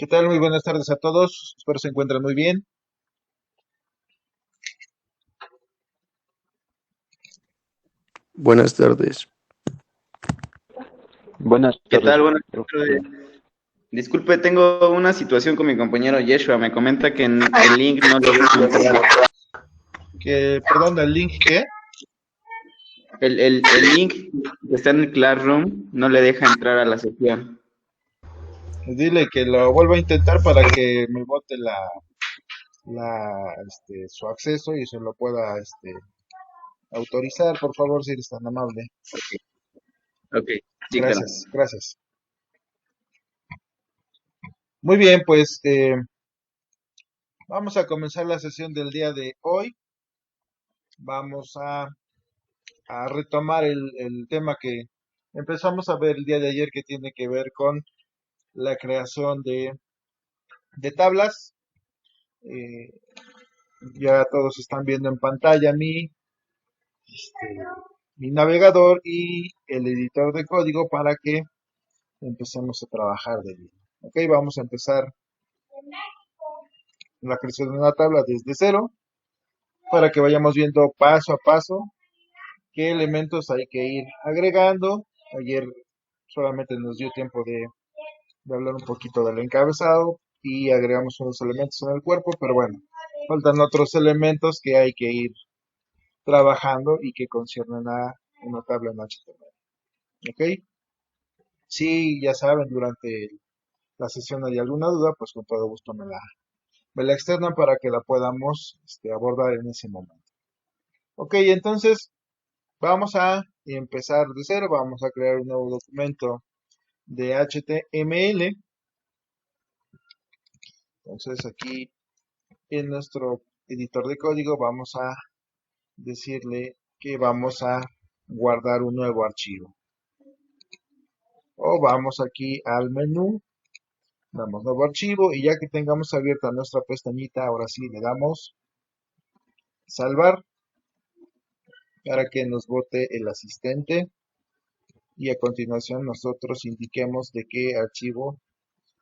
¿Qué tal? Muy buenas tardes a todos. Espero se encuentren muy bien. Buenas tardes. Buenas ¿Qué tardes, tal? Buenas profe. tardes. Disculpe, tengo una situación con mi compañero Yeshua. Me comenta que el link no lo deja entrar. Perdón, el link que El link que está en el Classroom no le deja entrar a la sesión. dile que lo vuelva a intentar para que me bote su acceso y se lo pueda autorizar, por favor, si eres tan amable. Ok, sí, claro. Gracias, gracias. Muy bien, pues vamos a comenzar la sesión del día de hoy. Vamos a retomar el tema que empezamos a ver el día de ayer, que tiene que ver con la creación de tablas. Eh, Ya todos están viendo en pantalla mi navegador y el editor de código para que empecemos a trabajar de ello. Ok, vamos a empezar la creación de una tabla desde cero para que vayamos viendo paso a paso qué elementos hay que ir agregando. Ayer solamente nos dio tiempo de hablar un poquito del encabezado y agregamos unos elementos en el cuerpo, pero bueno, faltan otros elementos que hay que ir trabajando y que conciernen a una tabla en HTML. ¿Ok? Si ya saben, durante la sesión hay alguna duda, pues con todo gusto me la externan para que la podamos abordar en ese momento. Ok, entonces vamos a empezar de cero, vamos a crear un nuevo documento de HTML. Entonces aquí en nuestro editor de código vamos a decirle que vamos a guardar un nuevo archivo. O vamos aquí al menú, damos nuevo archivo y ya que tengamos abierta nuestra pestañita, ahora sí le damos salvar para que nos bote el asistente y a continuación nosotros indiquemos de qué archivo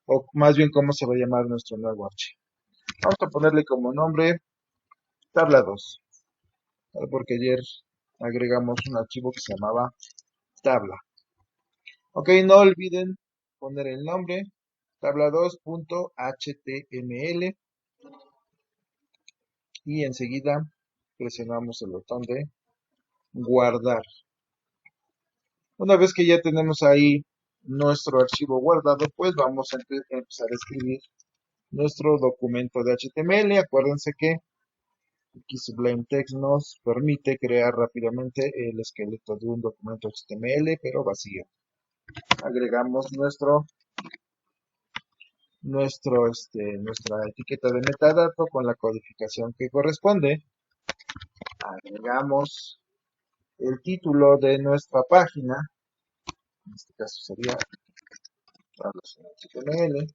o más bien cómo se va a llamar nuestro nuevo archivo. Vamos a ponerle como nombre tabla 2, porque ayer agregamos un archivo que se llamaba tabla. Ok, no olviden poner el nombre tabla2.html y enseguida presionamos el botón de guardar. Una vez que ya tenemos ahí nuestro archivo guardado, pues vamos a empezar a escribir nuestro documento de HTML. Acuérdense que aquí Sublime Text nos permite crear rápidamente el esqueleto de un documento HTML, pero vacío. Agregamos nuestra etiqueta de metadato con la codificación que corresponde. Agregamos el título de nuestra página, en este caso sería tablas en HTML,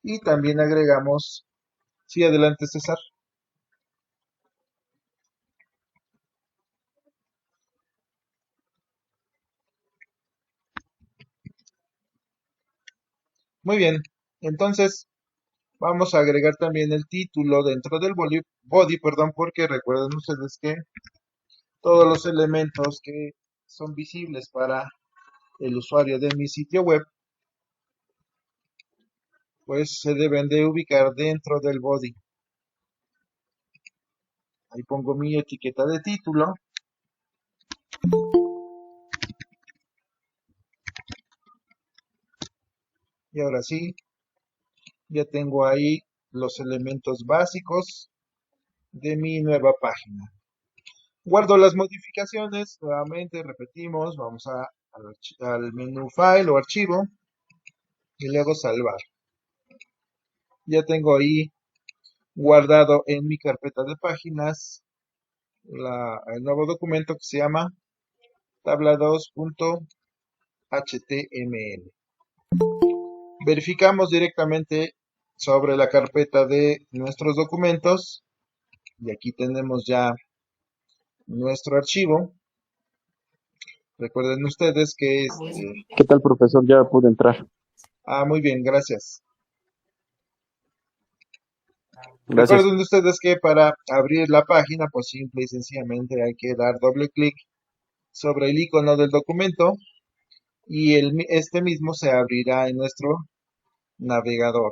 y también agregamos, sí, adelante César. Muy bien, entonces vamos a agregar también el título dentro del body, perdón, porque recuerden ustedes que todos los elementos que son visibles para el usuario de mi sitio web, pues se deben de ubicar dentro del body. Ahí pongo mi etiqueta de título. Y ahora sí, ya tengo ahí los elementos básicos de mi nueva página. Guardo las modificaciones, nuevamente repetimos, vamos al menú File o Archivo y luego Salvar. Ya tengo ahí guardado en mi carpeta de páginas el nuevo documento que se llama tabla2.html. Verificamos directamente sobre la carpeta de nuestros documentos y aquí tenemos ya nuestro archivo. Recuerden ustedes que ¿Qué tal, profesor? Ya pude entrar. muy bien, gracias. Gracias. Recuerden ustedes que para abrir la página, pues simple y sencillamente hay que dar doble clic sobre el icono del documento y este mismo se abrirá en nuestro navegador.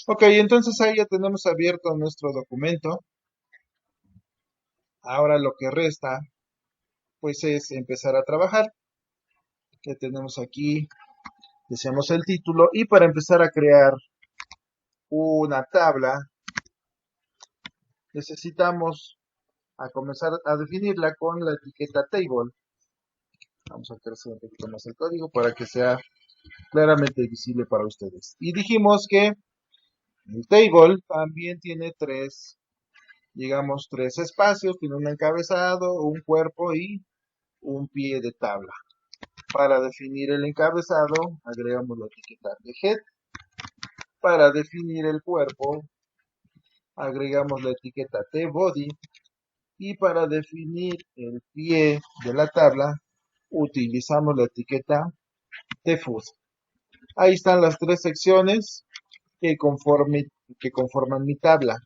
Ok, entonces ahí ya tenemos abierto nuestro documento. Ahora lo que resta, pues es empezar a trabajar. Ya tenemos aquí, deseamos el título y para empezar a crear una tabla, necesitamos a comenzar a definirla con la etiqueta table. Vamos a crecer un poquito más el código para que sea claramente visible para ustedes. Y dijimos que el table también tiene digamos, tres espacios, tiene un encabezado, un cuerpo y un pie de tabla. Para definir el encabezado, agregamos la etiqueta de head. Para definir el cuerpo, agregamos la etiqueta de body. Y para definir el pie de la tabla, utilizamos la etiqueta de foot. Ahí están las tres secciones que conforman mi tabla.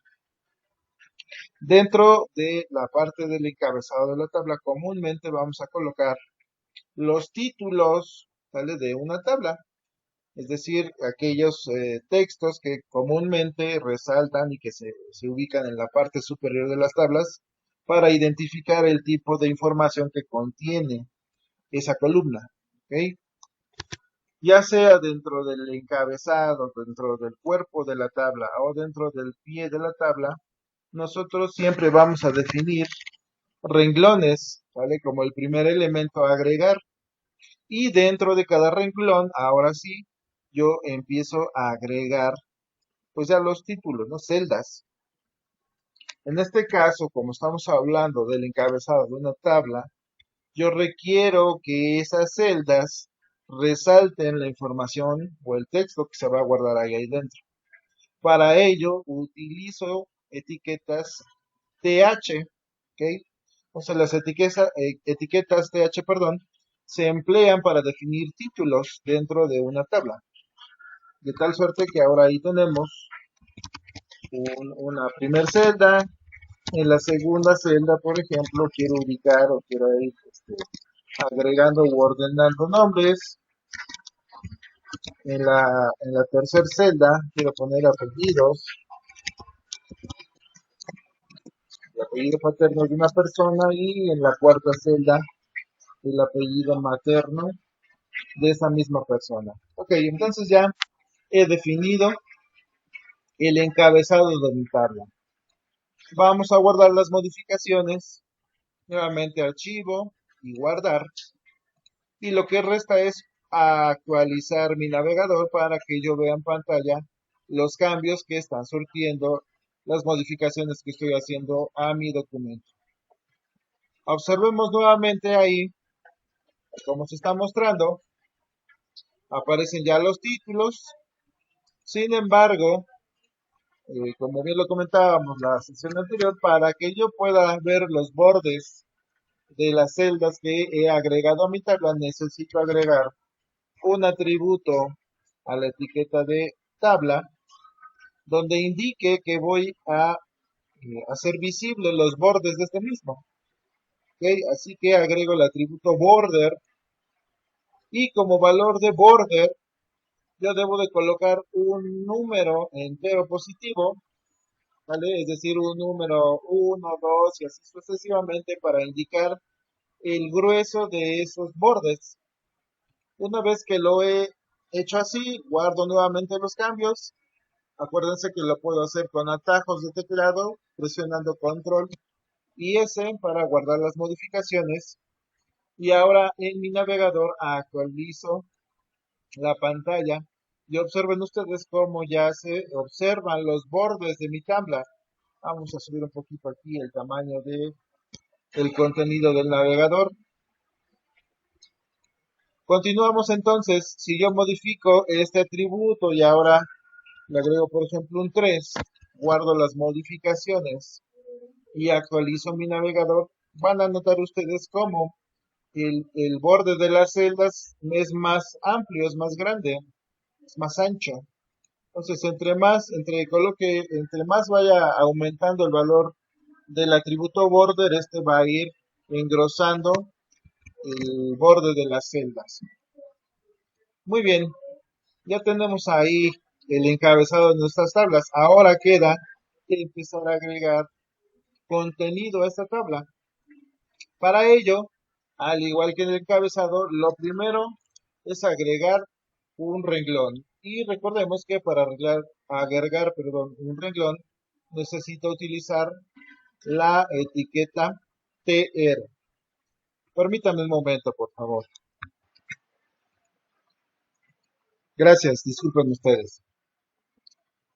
Dentro de la parte del encabezado de la tabla, comúnmente vamos a colocar los títulos, ¿sale? De una tabla. Es decir, aquellos textos que comúnmente resaltan y que se ubican en la parte superior de las tablas para identificar el tipo de información que contiene esa columna. ¿Ok? Ya sea dentro del encabezado, dentro del cuerpo de la tabla o dentro del pie de la tabla, nosotros siempre vamos a definir renglones, ¿vale? Como el primer elemento a agregar. Y dentro de cada renglón, ahora sí, yo empiezo a agregar, pues ya los títulos, ¿no? Celdas. En este caso, como estamos hablando del encabezado de una tabla, yo requiero que esas celdas resalten la información o el texto que se va a guardar ahí dentro. Para ello, utilizo etiquetas TH, ¿ok? O sea, las etiquetas TH, perdón, se emplean para definir títulos dentro de una tabla. De tal suerte que ahora ahí tenemos una primer celda. En la segunda celda, por ejemplo, quiero ubicar o quiero ir agregando o ordenando nombres. En la tercera celda quiero poner apellidos, el apellido paterno de una persona y en la cuarta celda el apellido materno de esa misma persona. Ok, entonces ya he definido el encabezado de mi tabla. Vamos a guardar las modificaciones, nuevamente archivo y guardar. Y lo que resta es actualizar mi navegador para que yo vea en pantalla los cambios que están surtiendo las modificaciones que estoy haciendo a mi documento. Observemos nuevamente ahí, como se está mostrando, aparecen ya los títulos. Sin embargo, como bien lo comentábamos la sesión anterior, para que yo pueda ver los bordes de las celdas que he agregado a mi tabla, necesito agregar un atributo a la etiqueta de tabla donde indique que voy a hacer visibles los bordes de este mismo. ¿Okay? Así que agrego el atributo border y como valor de border yo debo de colocar un número entero positivo, ¿vale? Es decir, un número 1, 2 y así sucesivamente para indicar el grueso de esos bordes. Una vez que lo he hecho así, guardo nuevamente los cambios. Acuérdense que lo puedo hacer con atajos de teclado, presionando control y S para guardar las modificaciones. Y ahora en mi navegador actualizo la pantalla y observen ustedes cómo ya se observan los bordes de mi tabla. Vamos a subir un poquito aquí el tamaño del contenido del navegador. Continuamos entonces. Si yo modifico este atributo y ahora le agrego por ejemplo un 3, guardo las modificaciones y actualizo mi navegador, van a notar ustedes cómo el borde de las celdas es más amplio, es más grande, es más ancho. Entonces, entre más vaya aumentando el valor del atributo border, este va a ir engrosando el borde de las celdas. Muy bien, ya tenemos ahí el encabezado de nuestras tablas. Ahora queda empezar a agregar contenido a esta tabla. Para ello, al igual que en el encabezado, lo primero es agregar un renglón. Y recordemos que para agregar, un renglón, necesito utilizar la etiqueta TR. Permítame un momento, por favor. Gracias, disculpen ustedes.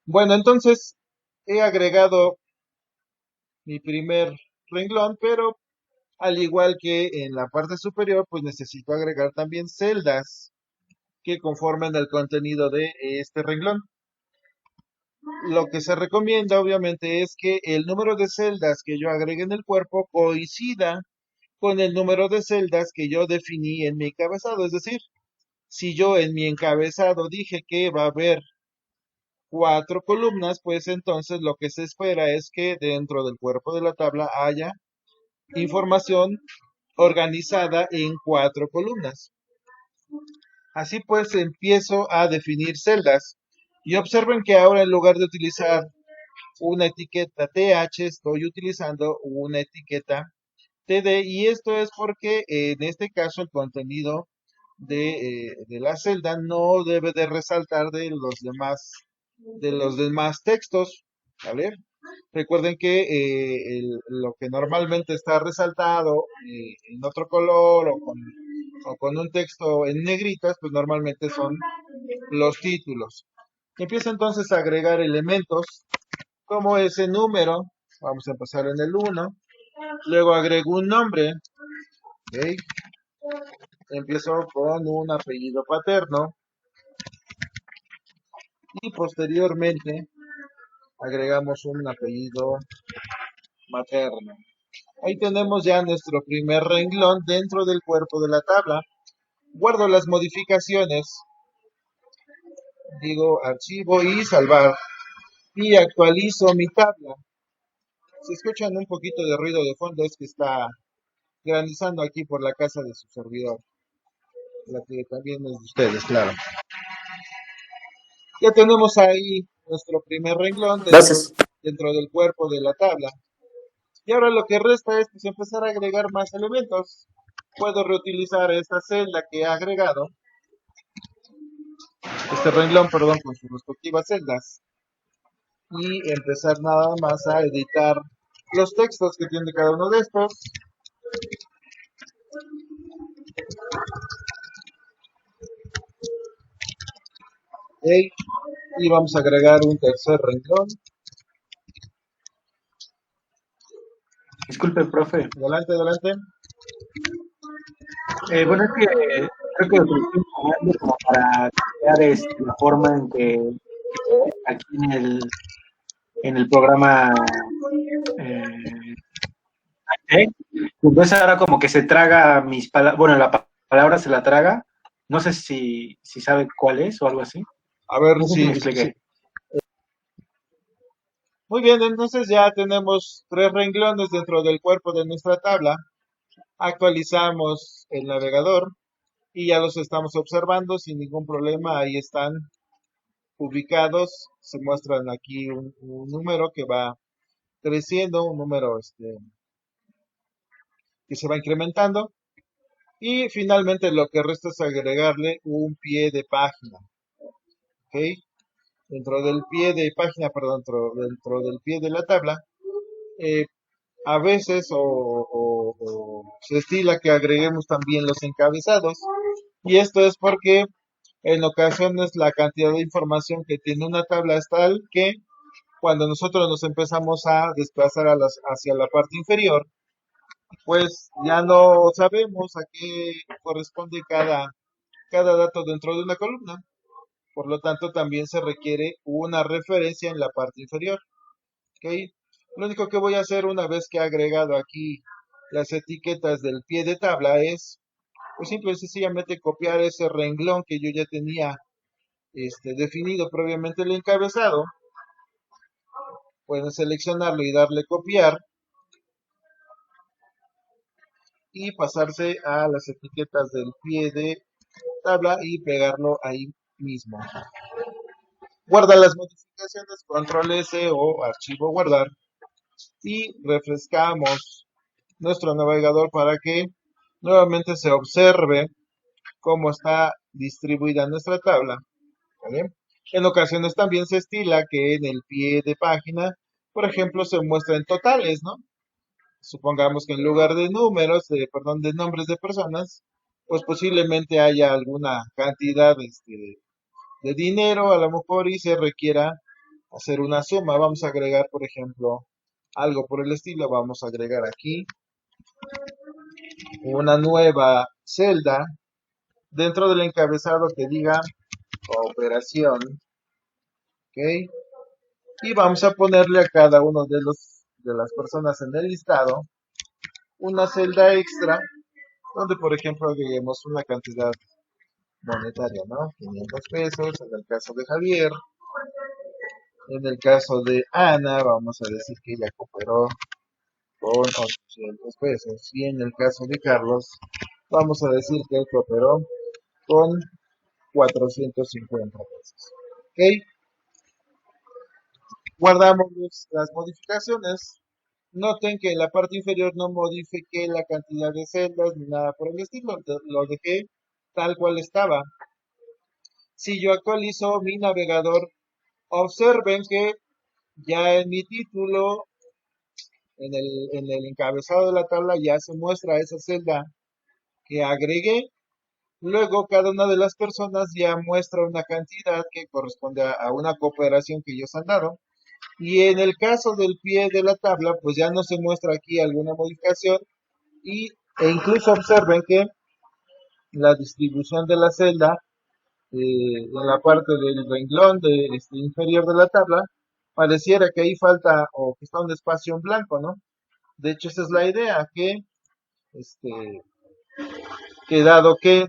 Bueno, entonces he agregado mi primer renglón, pero al igual que en la parte superior, pues necesito agregar también celdas que conformen el contenido de este renglón. Lo que se recomienda, obviamente, es que el número de celdas que yo agregue en el cuerpo coincida con el número de celdas que yo definí en mi encabezado. Es decir, si yo en mi encabezado dije que va a haber 4 columnas, pues entonces lo que se espera es que dentro del cuerpo de la tabla haya información organizada en 4 columnas. Así pues empiezo a definir celdas y observen que ahora en lugar de utilizar una etiqueta TH estoy utilizando una etiqueta TD y esto es porque en este caso el contenido de la celda no debe de resaltar de los demás textos, ¿vale? Recuerden que lo que normalmente está resaltado en otro color o con un texto en negritas, pues normalmente son los títulos. Empiezo entonces a agregar elementos como ese número. Vamos a empezar en el 1. Luego agrego un nombre. ¿Ok? Empiezo con un apellido paterno. Y posteriormente agregamos un apellido materno. Ahí tenemos ya nuestro primer renglón dentro del cuerpo de la tabla. Guardo las modificaciones, digo archivo y salvar. Y actualizo mi tabla. Si escuchan un poquito de ruido de fondo es que está granizando aquí por la casa de su servidor, la que también es de ustedes, claro. Ya tenemos ahí nuestro primer renglón Gracias. dentro del cuerpo de la tabla. Y ahora lo que resta es pues, empezar a agregar más elementos. Puedo reutilizar esta celda que he agregado, este renglón, perdón, con sus respectivas celdas. Y empezar nada más a editar los textos que tiene cada uno de estos. Okay. Y vamos a agregar un tercer renglón. Disculpe, profe. Adelante, adelante. Bueno, es que creo que lo estoy usando como para crear la forma en que aquí en el programa entonces ahora como que se traga mis palabras, bueno, palabra se la traga, no sé si sabe cuál es o algo así. A ver No sé si me si, expliqué. Muy bien, entonces ya tenemos 3 renglones dentro del cuerpo de nuestra tabla. Actualizamos el navegador y ya los estamos observando sin ningún problema. Ahí están ubicados. Se muestran aquí un número que va creciendo, un número que se va incrementando. Y finalmente lo que resta es agregarle un pie de página. ¿Ok? Dentro del pie de página, perdón, dentro del pie de la tabla, eh, a veces o se estila que agreguemos también los encabezados. Y esto es porque en ocasiones la cantidad de información que tiene una tabla es tal que cuando nosotros nos empezamos a desplazar hacia la parte inferior, pues ya no sabemos a qué corresponde cada dato dentro de una columna. Por lo tanto, también se requiere una referencia en la parte inferior. ¿Ok? Lo único que voy a hacer una vez que he agregado aquí las etiquetas del pie de tabla es, pues simple y sencillamente copiar ese renglón que yo ya tenía definido previamente el encabezado. Pueden seleccionarlo y darle copiar y pasarse a las etiquetas del pie de tabla y pegarlo ahí mismo. Guarda las modificaciones, control S o archivo guardar y refrescamos nuestro navegador para que nuevamente se observe cómo está distribuida nuestra tabla. ¿Vale? En ocasiones también se estila que en el pie de página, por ejemplo, se muestren totales, ¿no? Supongamos que en lugar de números, perdón, de nombres de personas, pues posiblemente haya alguna cantidad de dinero a lo mejor y se requiera hacer una suma. Vamos a agregar, por ejemplo, algo por el estilo. Vamos a agregar aquí una nueva celda dentro del encabezado que diga operación, ¿ok? Y vamos a ponerle a cada uno de las personas en el listado una celda extra donde, por ejemplo, agreguemos una cantidad monetaria, ¿no? 500 pesos en el caso de Javier. En el caso de Ana, vamos a decir que ella cooperó con 800 pesos. Y en el caso de Carlos, vamos a decir que él cooperó con 450 pesos. ¿Ok? Guardamos las modificaciones. Noten que en la parte inferior no modifiqué la cantidad de celdas ni nada por el estilo. Lo dejé tal cual estaba. Si yo actualizo mi navegador, observen que ya en mi título, en el encabezado de la tabla, ya se muestra esa celda que agregué. Luego, cada una de las personas ya muestra una cantidad que corresponde a una cooperación que ellos han dado. Y en el caso del pie de la tabla, pues ya no se muestra aquí alguna modificación. E incluso observen que la distribución de la celda en la parte del renglón inferior de la tabla, pareciera que ahí falta o que está un espacio en blanco, ¿no? De hecho, esa es la idea, este, que dado que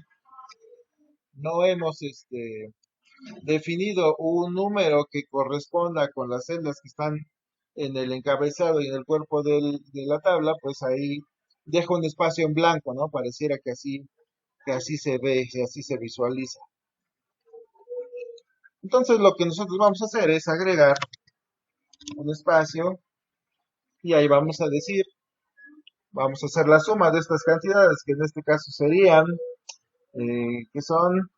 no hemos definido un número que corresponda con las celdas que están en el encabezado y en el cuerpo de la tabla, pues ahí deja un espacio en blanco, ¿no? Pareciera que así se ve, que así se visualiza. Entonces lo que nosotros vamos a hacer es agregar un espacio y ahí vamos a hacer la suma de estas cantidades, que en este caso serían, que son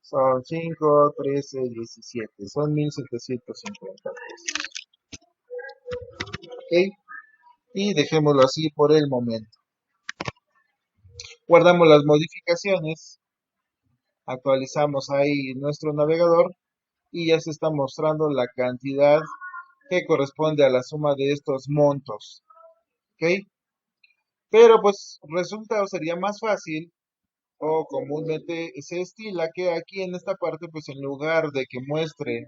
5, 13, 17, son 1750 pesos. ¿Ok? Y dejémoslo así por el momento. Guardamos las modificaciones, actualizamos ahí nuestro navegador y ya se está mostrando la cantidad que corresponde a la suma de estos montos. ¿Ok? Pero pues resulta o sería más fácil o comúnmente se estila que aquí en esta parte pues en lugar de que muestre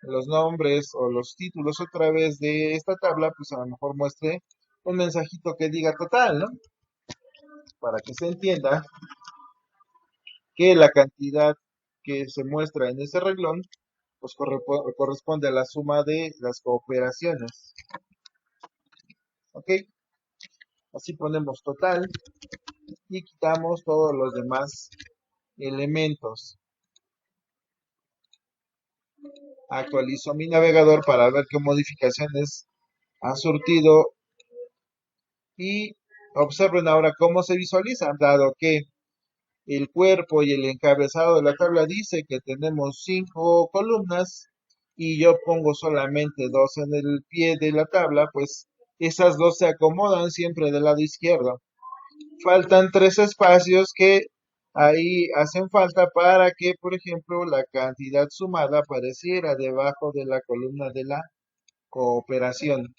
los nombres o los títulos otra vez de esta tabla, pues a lo mejor muestre un mensajito que diga total, ¿no? Para que se entienda que la cantidad que se muestra en ese renglón pues corresponde a la suma de las cooperaciones. ¿Ok? Así ponemos total y quitamos todos los demás elementos. Actualizo mi navegador para ver qué modificaciones ha surtido y observen ahora cómo se visualizan, dado que el cuerpo y el encabezado de la tabla dice que tenemos 5 columnas y yo pongo solamente 2 en el pie de la tabla, pues esas 2 se acomodan siempre del lado izquierdo. Faltan 3 espacios que ahí hacen falta para que, por ejemplo, la cantidad sumada apareciera debajo de la columna de la cooperación.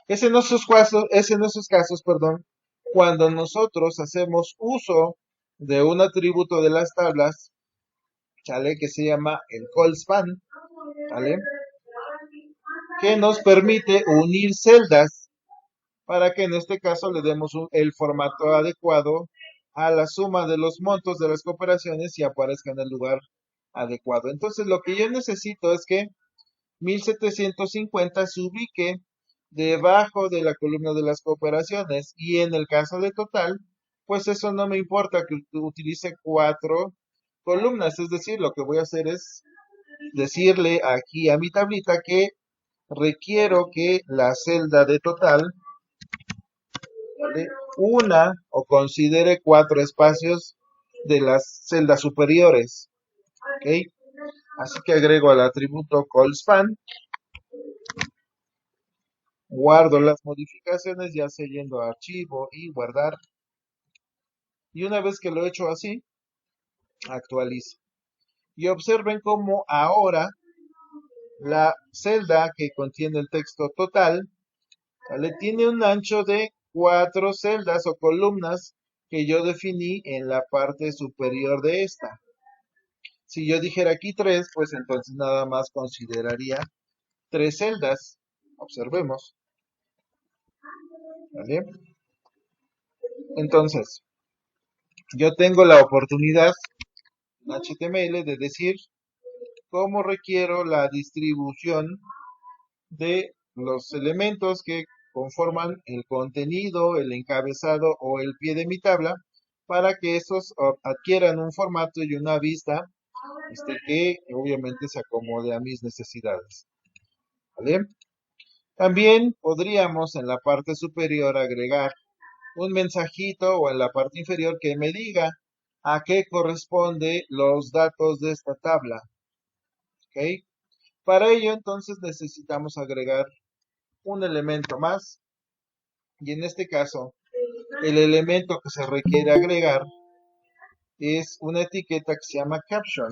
Es en esos casos, perdón, cuando nosotros hacemos uso de un atributo de las tablas, ¿sale? Que se llama el call span, ¿vale? que nos permite unir celdas para que en este caso le demos el formato adecuado a la suma de los montos de las cooperaciones y aparezca en el lugar adecuado. Entonces lo que yo necesito es que 1750 se ubique debajo de la columna de las cooperaciones y en el caso de total, pues eso no me importa que utilice 4 columnas, es decir, lo que voy a hacer es decirle aquí a mi tablita que requiero que la celda de total, ¿vale?, una o considere 4 espacios de las celdas superiores, ¿ok? Así que agrego al atributo callSpan, guardo las modificaciones, ya sea yendo a archivo y guardar, y una vez que lo he hecho así, actualizo. Y observen cómo ahora la celda que contiene el texto total, ¿vale?, tiene un ancho de 4 celdas o columnas que yo definí en la parte superior de esta. Si yo dijera aquí 3, pues entonces nada más consideraría 3 celdas. Observemos, ¿vale? Entonces, yo tengo la oportunidad en HTML de decir cómo requiero la distribución de los elementos que conforman el contenido, el encabezado o el pie de mi tabla para que esos adquieran un formato y una vista que obviamente se acomode a mis necesidades, ¿vale? También podríamos en la parte superior agregar un mensajito o en la parte inferior que me diga a qué corresponde los datos de esta tabla, ¿ok? Para ello entonces necesitamos agregar un elemento más y en este caso el elemento que se requiere agregar es una etiqueta que se llama caption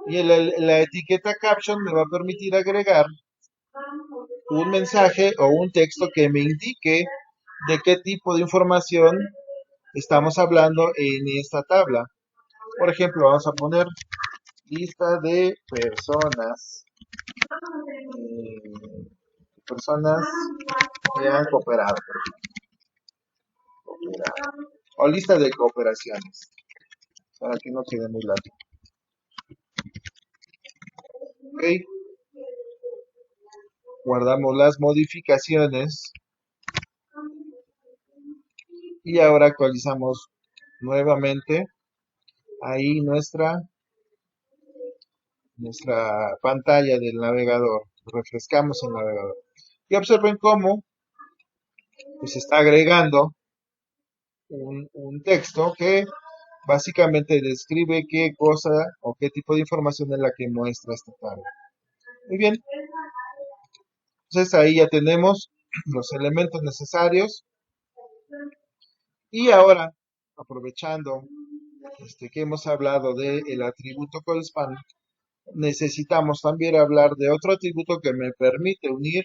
y la etiqueta caption me va a permitir agregar un mensaje o un texto que me indique de qué tipo de información estamos hablando en esta tabla. Por ejemplo, vamos a poner lista de personas que han cooperado, o lista de cooperaciones, para que no quede muy largo. Ok, guardamos las modificaciones y ahora actualizamos nuevamente ahí nuestra pantalla del navegador. Refrescamos el navegador y observen cómo pues está agregando un texto que básicamente describe qué cosa o qué tipo de información es la que muestra esta tabla. Muy bien, entonces ahí ya tenemos los elementos necesarios y ahora, aprovechando que hemos hablado del atributo callSpan, necesitamos también hablar de otro atributo que me permite unir,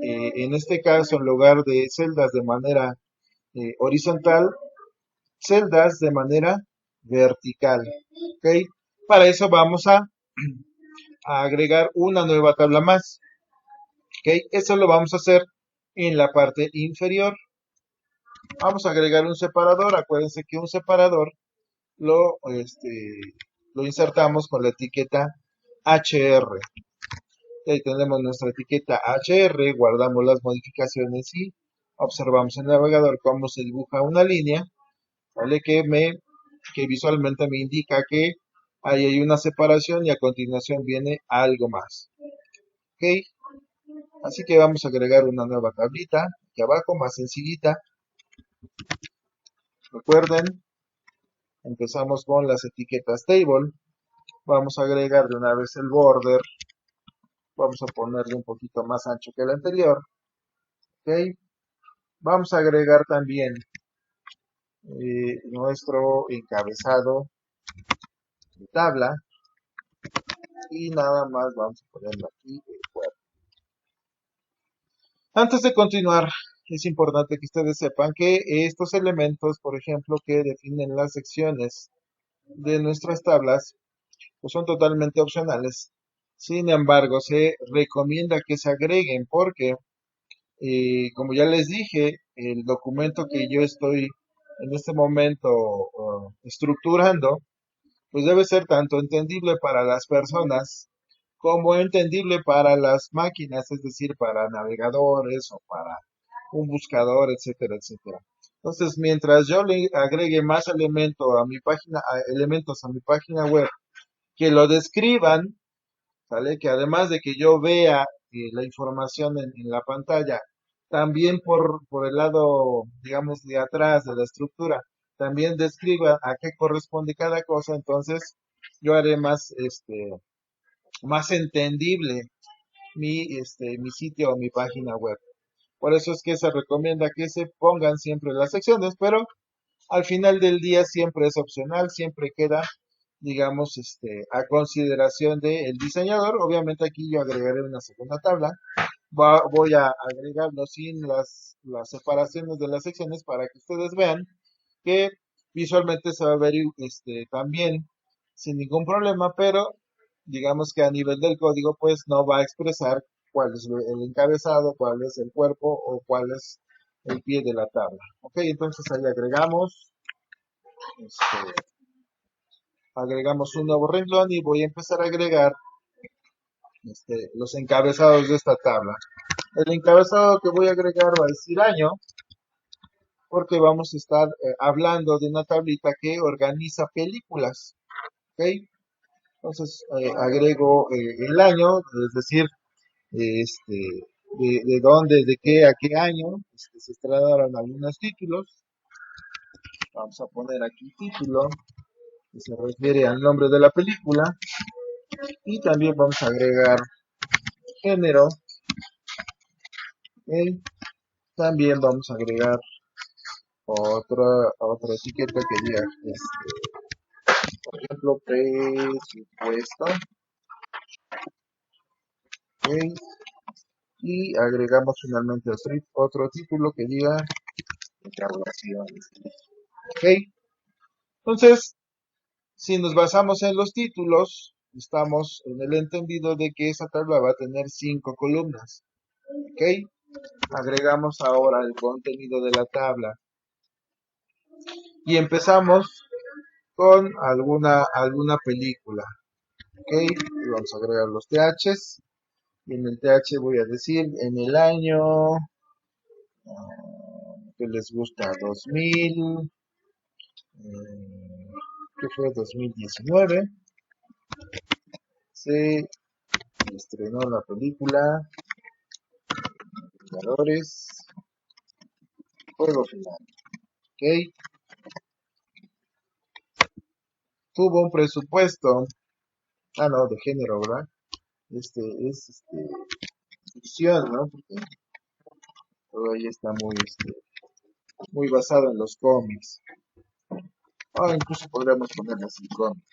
en este caso en lugar de celdas de manera horizontal, celdas de manera vertical. ¿Ok? Para eso vamos a agregar una nueva tabla más. ¿Ok? Eso lo vamos a hacer en la parte inferior. Vamos a agregar un separador. Acuérdense que un separador lo insertamos con la etiqueta HR. Ahí tenemos nuestra etiqueta HR, guardamos las modificaciones y observamos en el navegador cómo se dibuja una línea, ¿vale?, que visualmente me indica que ahí hay una separación y a continuación viene algo más. ¿Ok? Así que vamos a agregar una nueva tablita aquí abajo, más sencillita. Recuerden, empezamos con las etiquetas table. Vamos a agregar de una vez el border. Vamos a ponerle un poquito más ancho que el anterior. ¿Ok? Vamos a agregar también nuestro encabezado de tabla. Y nada más vamos a ponerlo aquí. Antes de continuar, es importante que ustedes sepan que estos elementos, por ejemplo, que definen las secciones de nuestras tablas, pues son totalmente opcionales. Sin embargo, se recomienda que se agreguen porque, como ya les dije, el documento que yo estoy en este momento estructurando, pues debe ser tanto entendible para las personas como entendible para las máquinas, es decir, para navegadores o para un buscador, etcétera, etcétera. Entonces, mientras yo le agregue más elementos a mi página web que lo describan, ¿sale? Que además de que yo vea la información en la pantalla, también por el lado, digamos, de atrás de la estructura, también describa a qué corresponde cada cosa, entonces yo haré más entendible mi sitio o mi página web. Por eso es que se recomienda que se pongan siempre las secciones, pero al final del día siempre es opcional, siempre queda, digamos, a consideración del diseñador. Obviamente aquí yo agregaré una segunda tabla. Voy a agregarlo sin las separaciones de las secciones para que ustedes vean que visualmente se va a ver también sin ningún problema, pero digamos que a nivel del código pues no va a expresar cuál es el encabezado, cuál es el cuerpo o cuál es el pie de la tabla. Ok, entonces ahí este, agregamos un nuevo renglón y voy a empezar a agregar los encabezados de esta tabla. El encabezado que voy a agregar va a decir año, porque vamos a estar hablando de una tablita que organiza películas. ¿Ok? Entonces agrego el año, es decir, de dónde, de qué a qué año se estrenaron algunos títulos. Vamos a poner aquí título, que se refiere al nombre de la película. Y también vamos a agregar género. ¿Ok? También vamos a agregar otra etiqueta que diga, por ejemplo, presupuesto. ¿Ok? Y agregamos finalmente otro título que diga encarnación. ¿Ok? Entonces, si nos basamos en los títulos, estamos en el entendido de que esa tabla va a tener 5 columnas. ¿Ok? Agregamos ahora el contenido de la tabla y empezamos con alguna película. ¿Ok? Y vamos a agregar los THs. Y en el TH voy a decir en el año que les gusta 2000, que fue 2019, se estrenó la película Vengadores, Juego Final. ¿Ok? Tuvo un presupuesto, no, de género, ¿verdad? Ficción, ¿no? Porque todo ahí está muy basado en los cómics. Incluso podríamos ponerlo así, cómics.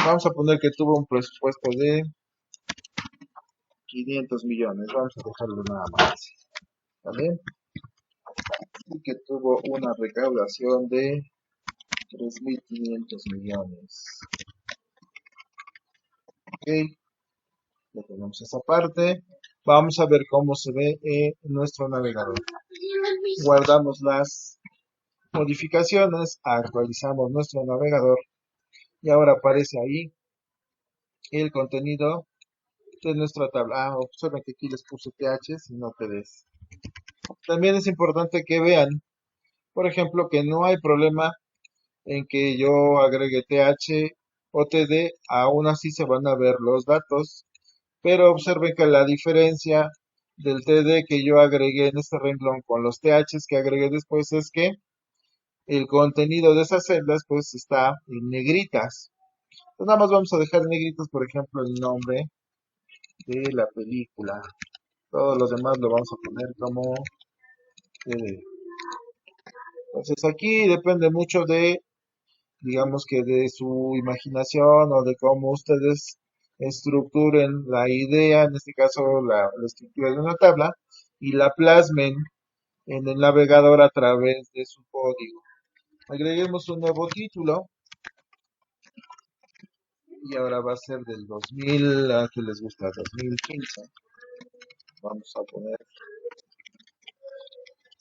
Vamos a poner que tuvo un presupuesto de 500 millones. Vamos a dejarlo nada más. ¿Vale? Y que tuvo una recaudación de 3.500 millones. Ok, ya tenemos esa parte. Vamos a ver cómo se ve en nuestro navegador. Guardamos las modificaciones, actualizamos nuestro navegador y ahora aparece ahí el contenido de nuestra tabla. Observen que aquí les puse TH y no TDs. También es importante que vean, por ejemplo, que no hay problema en que yo agregue TH o TD, aún así se van a ver los datos, pero observen que la diferencia del TD que yo agregué en este renglón con los THs que agregué después es que el contenido de esas celdas pues está en negritas. Entonces nada más vamos a dejar en negritas, por ejemplo, el nombre de la película. Todos los demás lo vamos a poner como TD. Entonces aquí depende mucho digamos que de su imaginación o de cómo ustedes estructuren la idea, en este caso la estructura de una tabla, y la plasmen en el navegador a través de su código. Agreguemos un nuevo título y ahora va a ser del 2000, ¿a qué les gusta? 2015. Vamos a poner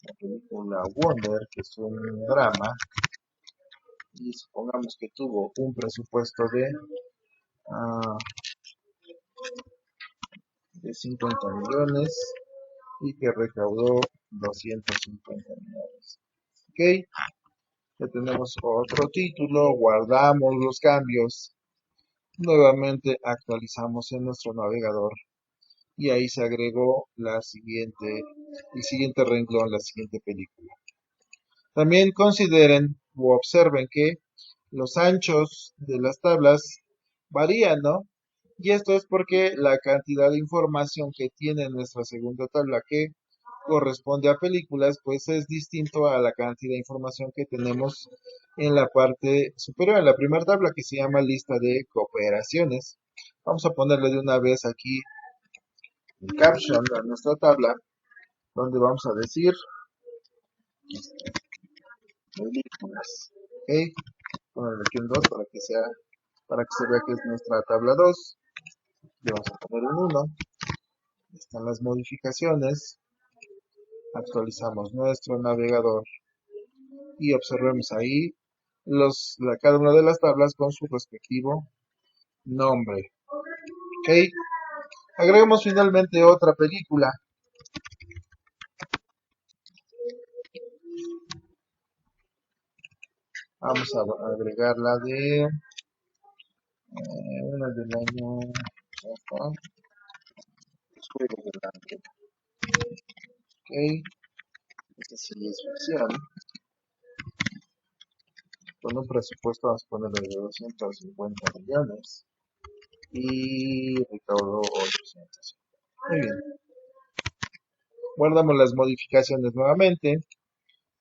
la película Wonder, que es un drama, y supongamos que tuvo un presupuesto ah, de 50 millones y que recaudó 250 millones. Ok, ya tenemos otro título, guardamos los cambios, nuevamente actualizamos en nuestro navegador y ahí se agregó el siguiente renglón, la siguiente película. También consideren o observen que los anchos de las tablas varían, ¿no? Y esto es porque la cantidad de información que tiene nuestra segunda tabla, que corresponde a películas, pues es distinto a la cantidad de información que tenemos en la parte superior, en la primera tabla, que se llama lista de cooperaciones. Vamos a ponerle de una vez aquí el caption a nuestra tabla, donde vamos a decir películas. Ok, ponerle aquí un 2 para que se vea que es nuestra tabla 2. Le vamos a poner un 1. Están las modificaciones. Actualizamos nuestro navegador y observemos ahí cada una de las tablas con su respectivo nombre. Ok, agregamos finalmente otra película. Vamos a agregar la de una del año, los juegos del hambre. Ok, esta sí es ficción. Con un presupuesto, vamos a ponerle de 250 millones y recaudó 800. Muy bien. Guardamos las modificaciones nuevamente.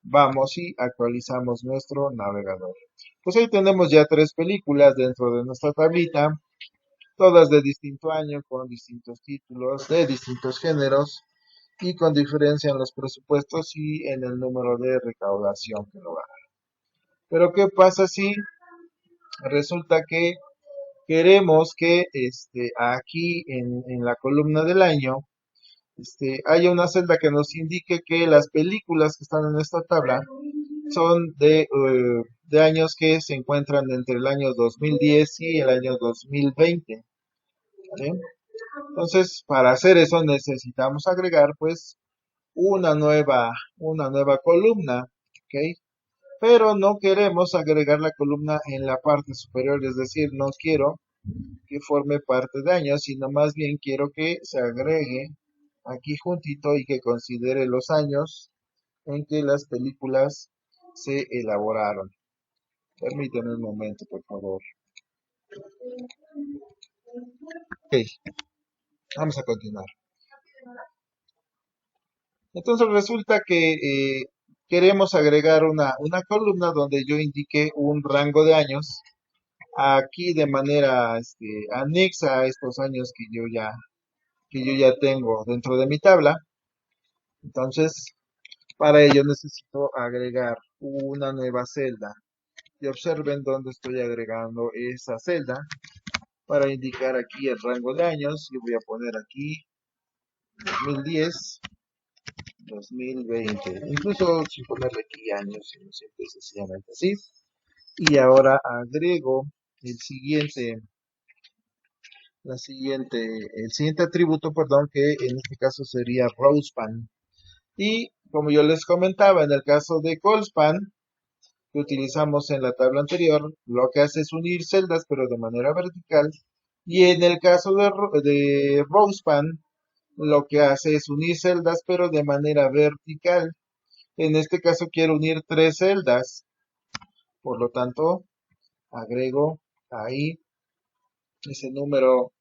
Vamos y actualizamos nuestro navegador. Pues ahí tenemos ya 3 películas dentro de nuestra tablita, todas de distinto año, con distintos títulos, de distintos géneros y con diferencia en los presupuestos y en el número de recaudación que lograron. Pero ¿qué pasa si resulta que queremos que aquí en la columna del año haya una celda que nos indique que las películas que están en esta tabla son de años que se encuentran entre el año 2010 y el año 2020? ¿Vale? Entonces, para hacer eso necesitamos agregar pues una nueva columna, ¿ok? Pero no queremos agregar la columna en la parte superior, es decir, no quiero que forme parte de años, sino más bien quiero que se agregue aquí juntito y que considere los años en que las películas se elaboraron. Permítanme un momento, por favor. Ok, vamos a continuar. Entonces resulta que queremos agregar una columna donde yo indique un rango de años aquí de manera anexa a estos años que yo ya tengo dentro de mi tabla. Entonces, para ello necesito agregar una nueva celda. Y observen dónde estoy agregando esa celda para indicar aquí el rango de años. Yo voy a poner aquí 2010, 2020, incluso sin ponerle aquí años, sino simple y sencillamente así. Y ahora agrego el siguiente atributo, perdón, que en este caso sería rowspan. Y como yo les comentaba, en el caso de colspan, que utilizamos en la tabla anterior, lo que hace es unir celdas, pero de manera vertical. Y en el caso de rowspan, lo que hace es unir celdas, pero de manera vertical. En este caso quiero unir 3 celdas. Por lo tanto, agrego ahí ese número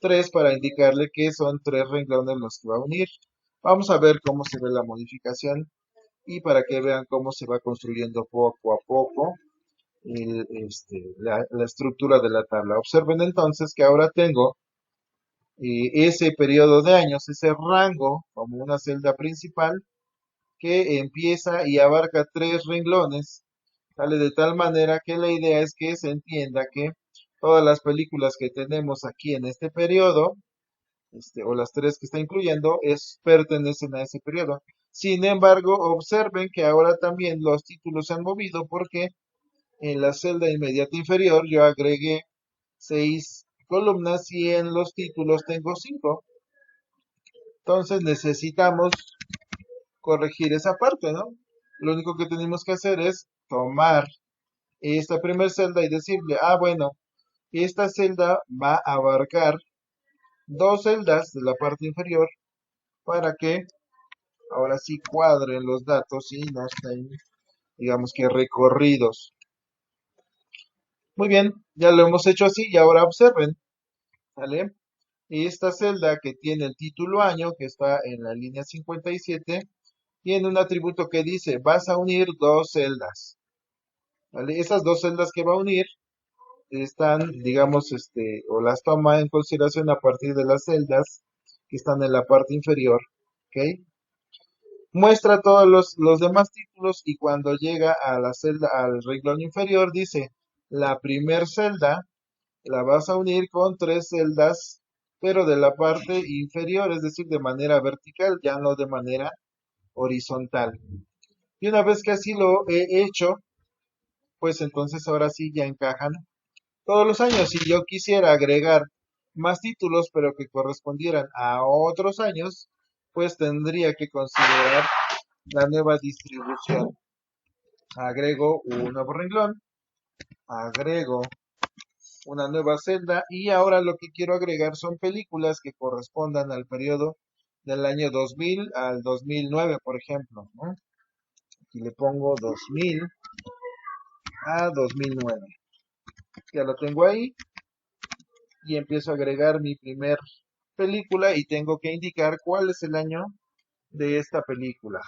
3 para indicarle que son 3 renglones los que va a unir. Vamos a ver cómo se ve la modificación y para que vean cómo se va construyendo poco a poco la estructura de la tabla. Observen entonces que ahora tengo ese periodo de años, ese rango como una celda principal que empieza y abarca 3 renglones, ¿sale? De tal manera que la idea es que se entienda que todas las películas que tenemos aquí en este periodo, o las tres que está incluyendo, pertenecen a ese periodo. Sin embargo, observen que ahora también los títulos se han movido porque en la celda inmediata inferior yo agregué 6 columnas y en los títulos tengo 5. Entonces necesitamos corregir esa parte, ¿no? Lo único que tenemos que hacer es tomar esta primera celda y decirle, bueno, esta celda va a abarcar 2 celdas de la parte inferior para que ahora sí cuadren los datos y no estén, digamos que recorridos. Muy bien, ya lo hemos hecho así y ahora observen, ¿vale? Y esta celda que tiene el título año, que está en la línea 57, tiene un atributo que dice, vas a unir 2 celdas, ¿vale? Esas 2 celdas que va a unir están, digamos, o las toma en consideración a partir de las celdas que están en la parte inferior, ¿ok? Muestra todos los demás títulos y cuando llega a la celda, al renglón inferior, dice, la primer celda la vas a unir con 3 celdas, pero de la parte inferior, es decir, de manera vertical, ya no de manera horizontal. Y una vez que así lo he hecho, pues entonces ahora sí ya encajan todos los años. Si yo quisiera agregar más títulos, pero que correspondieran a otros años, pues tendría que considerar la nueva distribución. Agrego un nuevo renglón, agrego una nueva celda y ahora lo que quiero agregar son películas que correspondan al periodo del año 2000 al 2009, por ejemplo, ¿no? Aquí le pongo 2000 a 2009. Ya lo tengo ahí y empiezo a agregar mi primer película y tengo que indicar cuál es el año de esta película.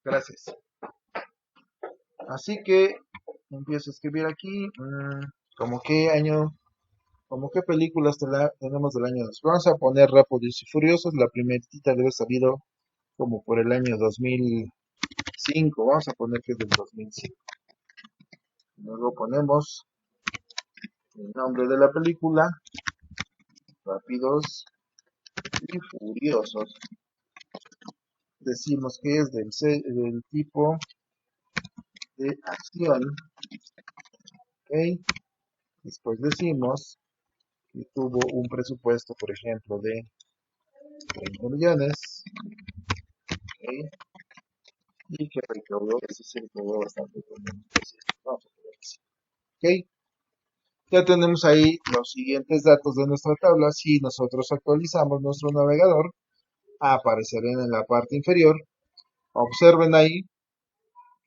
Gracias. Así que empiezo a escribir aquí, como qué año, como qué películas tenemos del año 2000. Vamos a poner Rápidos y Furiosos, la primerita debe haber salido como por el año 2005, vamos a poner que es del 2005. Luego ponemos el nombre de la película, Rápidos y Furiosos. Decimos que es del tipo de acción, ¿ok? Después decimos que tuvo un presupuesto, por ejemplo, de 30 millones, ¿ok? Y que recaudó, ese se recaudó bastante también. Vamos a poner así, ¿ok? Ya tenemos ahí los siguientes datos de nuestra tabla. Si nosotros actualizamos nuestro navegador, aparecerán en la parte inferior. Observen ahí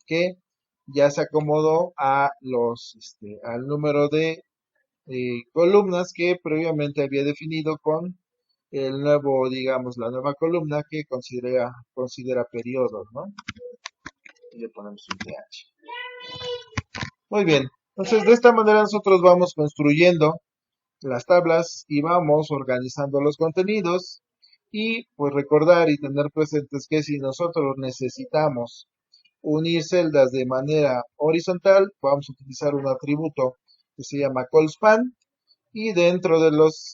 que ya se acomodó al número de columnas que previamente había definido con el nuevo, digamos, la nueva columna que considera periodos, ¿no? Y le ponemos un TH. Muy bien. Entonces, de esta manera nosotros vamos construyendo las tablas y vamos organizando los contenidos y pues recordar y tener presentes que si nosotros necesitamos unir celdas de manera horizontal, vamos a utilizar un atributo que se llama callSpan y dentro de las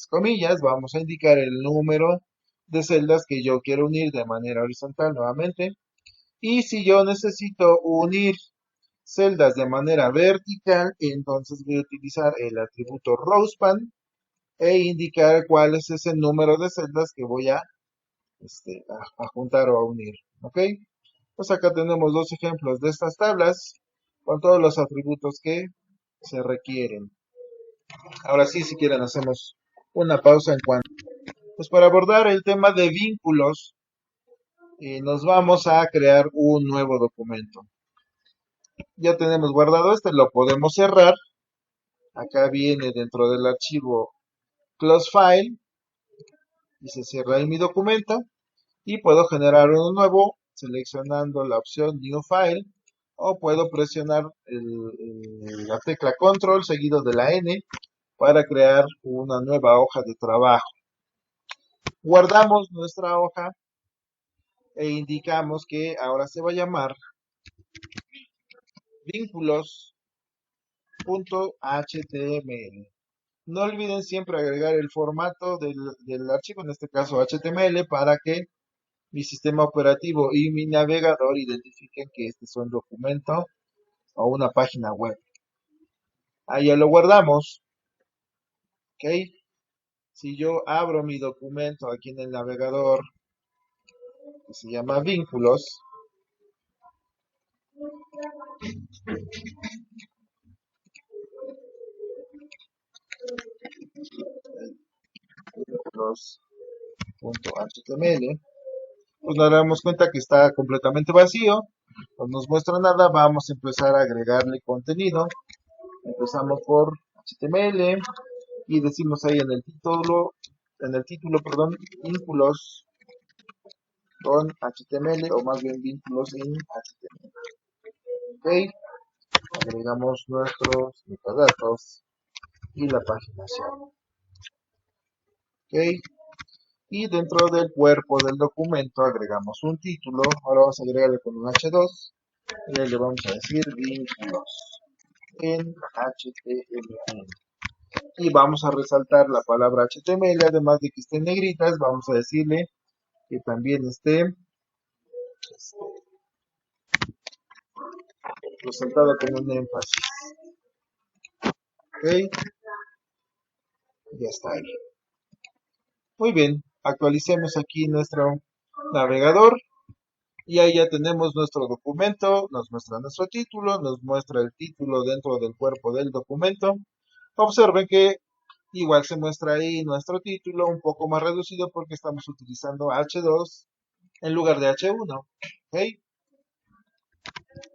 comillas vamos a indicar el número de celdas que yo quiero unir de manera horizontal nuevamente. Y si yo necesito unir celdas de manera vertical, entonces voy a utilizar el atributo rowspan e indicar cuál es ese número de celdas que voy a juntar o a unir. ¿Ok? Pues acá tenemos dos ejemplos de estas tablas con todos los atributos que se requieren. Ahora sí, si quieren, hacemos una pausa en cuanto. Pues para abordar el tema de vínculos, nos vamos a crear un nuevo documento. Ya tenemos guardado lo podemos cerrar. Acá viene dentro del archivo Close File y se cierra ahí mi documento. Y puedo generar uno nuevo seleccionando la opción New File o puedo presionar la tecla Control seguido de la N para crear una nueva hoja de trabajo. Guardamos nuestra hoja e indicamos que ahora se va a llamar vínculos.html. No olviden siempre agregar el formato del archivo, en este caso HTML, para que mi sistema operativo y mi navegador identifiquen que este es un documento o una página web. Ahí ya lo guardamos. ¿Ok? Si yo abro mi documento aquí en el navegador, que se llama vínculos, vínculos.html, pues nos damos cuenta que está completamente vacío, no nos muestra nada. Vamos a empezar a agregarle contenido. Empezamos por HTML y decimos ahí en el título, perdón, vínculos con HTML, o más bien vínculos en HTML. Ok, agregamos nuestros metadatos y la paginación. Ok, y dentro del cuerpo del documento agregamos un título. Ahora vamos a agregarle con un H2 y le vamos a decir vínculos en HTML. Y vamos a resaltar la palabra HTML, además de que esté en negritas, vamos a decirle que también esté resaltada con un énfasis. Ok, ya está ahí. Muy bien, actualicemos aquí nuestro navegador y ahí ya tenemos nuestro documento. Nos muestra nuestro título, nos muestra el título dentro del cuerpo del documento. Observen que igual se muestra ahí nuestro título un poco más reducido porque estamos utilizando H2 en lugar de H1. ¿Ok?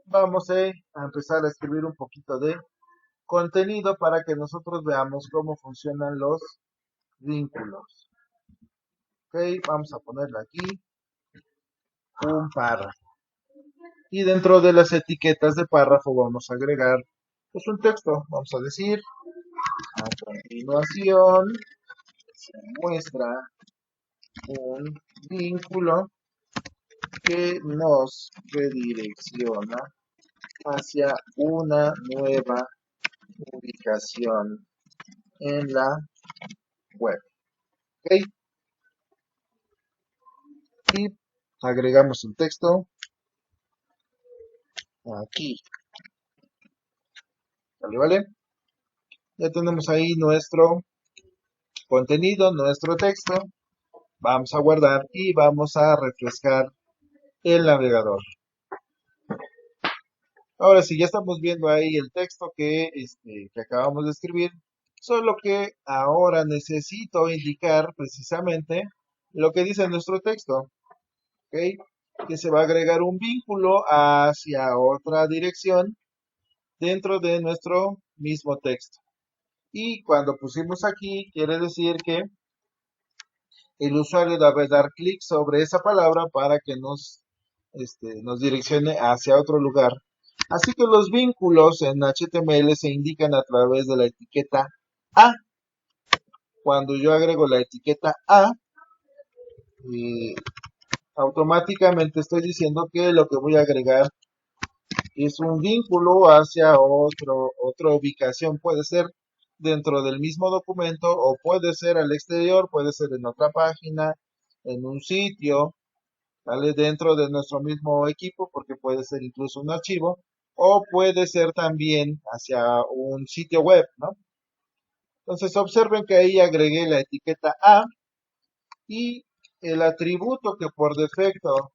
Vamos a empezar a escribir un poquito de contenido para que nosotros veamos cómo funcionan los vínculos. Ok, vamos a ponerle aquí un párrafo. Y dentro de las etiquetas de párrafo vamos a agregar pues un texto. Vamos a decir, a continuación se muestra un vínculo que nos redirecciona hacia una nueva ubicación en la web. ¿Ok? Y agregamos el texto aquí. ¿Vale? ¿Vale? Ya tenemos ahí nuestro contenido, nuestro texto. Vamos a guardar y vamos a refrescar el navegador. Ahora sí, ya estamos viendo ahí el texto que acabamos de escribir, solo que ahora necesito indicar precisamente lo que dice nuestro texto, ¿ok? Que se va a agregar un vínculo hacia otra dirección dentro de nuestro mismo texto. Y cuando pusimos aquí, quiere decir que el usuario debe dar clic sobre esa palabra para que nos direccione hacia otro lugar. Así que los vínculos en HTML se indican a través de la etiqueta A. Cuando yo agrego la etiqueta A, automáticamente estoy diciendo que lo que voy a agregar es un vínculo hacia otra ubicación. Puede ser dentro del mismo documento o puede ser al exterior, puede ser en otra página, en un sitio, ¿vale? Dentro de nuestro mismo equipo, porque puede ser incluso un archivo, o puede ser también hacia un sitio web, ¿no? Entonces observen que ahí agregué la etiqueta A y el atributo que por defecto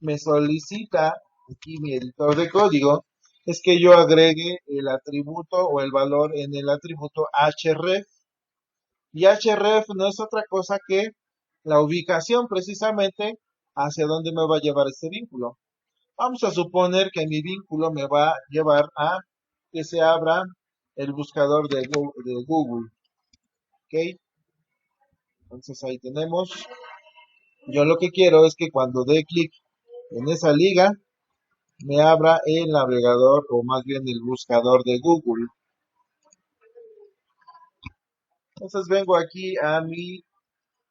me solicita aquí mi editor de código es que yo agregue el atributo o el valor en el atributo href. Y href no es otra cosa que la ubicación precisamente hacia dónde me va a llevar este vínculo. Vamos a suponer que mi vínculo me va a llevar a que se abra el buscador de Google. ¿Ok? Entonces ahí tenemos. Yo lo que quiero es que cuando dé clic en esa liga, me abra el navegador o más bien el buscador de Google. Entonces vengo aquí a mi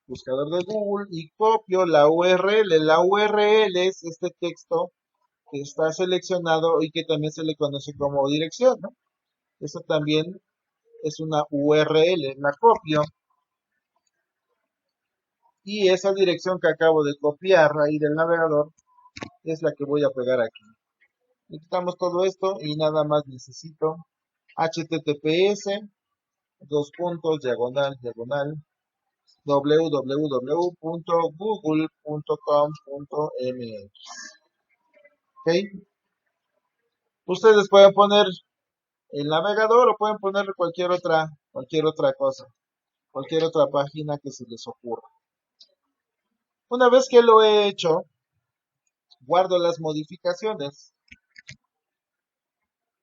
buscador de Google y copio la URL. La URL es este texto que está seleccionado y que también se le conoce como dirección, ¿no? Eso también es una URL, la copio y esa dirección que acabo de copiar ahí del navegador es la que voy a pegar aquí. Le quitamos todo esto y nada más necesito https dos puntos diagonal diagonal www.google.com.mx. ¿Ok? Ustedes pueden poner el navegador o pueden poner cualquier otra cosa, cualquier otra página que se les ocurra. Una vez que lo he hecho, guardo las modificaciones.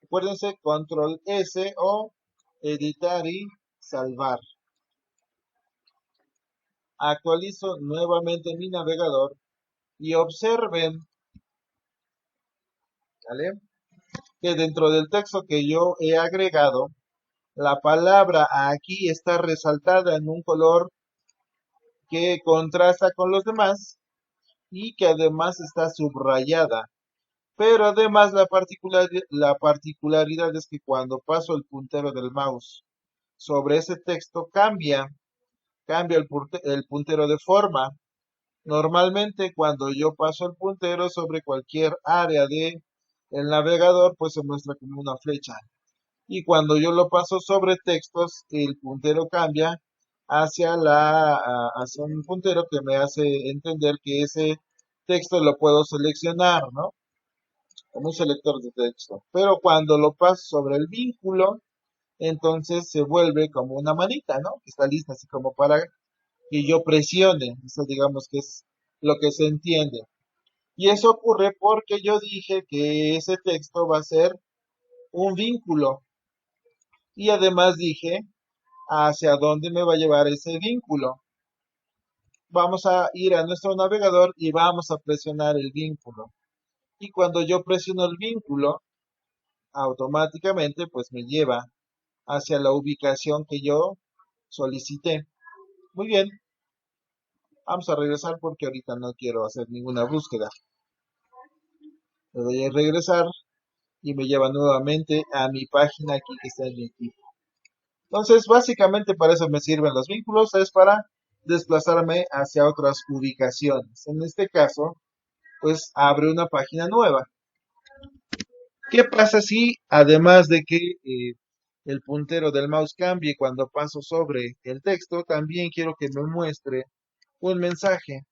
Acuérdense, control S o editar y salvar. Actualizo nuevamente mi navegador y observen, ¿vale?, que dentro del texto que yo he agregado, la palabra aquí está resaltada en un color que contrasta con los demás y que además está subrayada. Pero además la particularidad es que cuando paso el puntero del mouse sobre ese texto cambia el puntero de forma. Normalmente cuando yo paso el puntero sobre cualquier área de el navegador, pues se muestra como una flecha. Y cuando yo lo paso sobre textos, el puntero cambia hacia un puntero que me hace entender que ese texto lo puedo seleccionar, ¿no? Como un selector de texto. Pero cuando lo paso sobre el vínculo, entonces se vuelve como una manita, ¿no? Que está lista así como para que yo presione. Eso digamos que es lo que se entiende. Y eso ocurre porque yo dije que ese texto va a ser un vínculo. Y además dije hacia dónde me va a llevar ese vínculo. Vamos a ir a nuestro navegador y vamos a presionar el vínculo. Y cuando yo presiono el vínculo, automáticamente pues me lleva hacia la ubicación que yo solicité. Muy bien, vamos a regresar porque ahorita no quiero hacer ninguna búsqueda. Le doy a regresar y me lleva nuevamente a mi página aquí que está en mi equipo. Entonces, básicamente para eso me sirven los vínculos, es para desplazarme hacia otras ubicaciones. En este caso, pues abre una página nueva. ¿Qué pasa si, además de que el puntero del mouse cambie cuando paso sobre el texto, también quiero que me muestre un mensaje?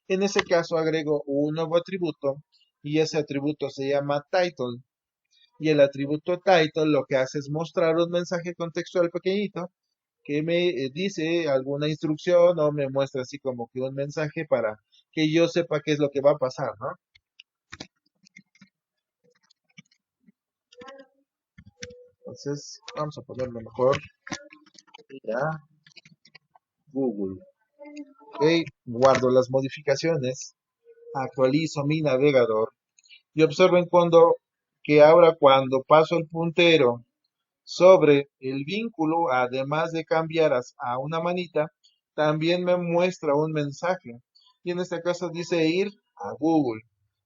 En ese caso agrego un nuevo atributo y ese atributo se llama title. Y el atributo title lo que hace es mostrar un mensaje contextual pequeñito que me dice alguna instrucción o me muestra así como que un mensaje para que yo sepa qué es lo que va a pasar, ¿no? Entonces, vamos a ponerlo mejor a Google. Ok, guardo las modificaciones, actualizo mi navegador y observen que ahora cuando paso el puntero sobre el vínculo, además de cambiar a una manita, también me muestra un mensaje. Y en este caso dice ir a Google.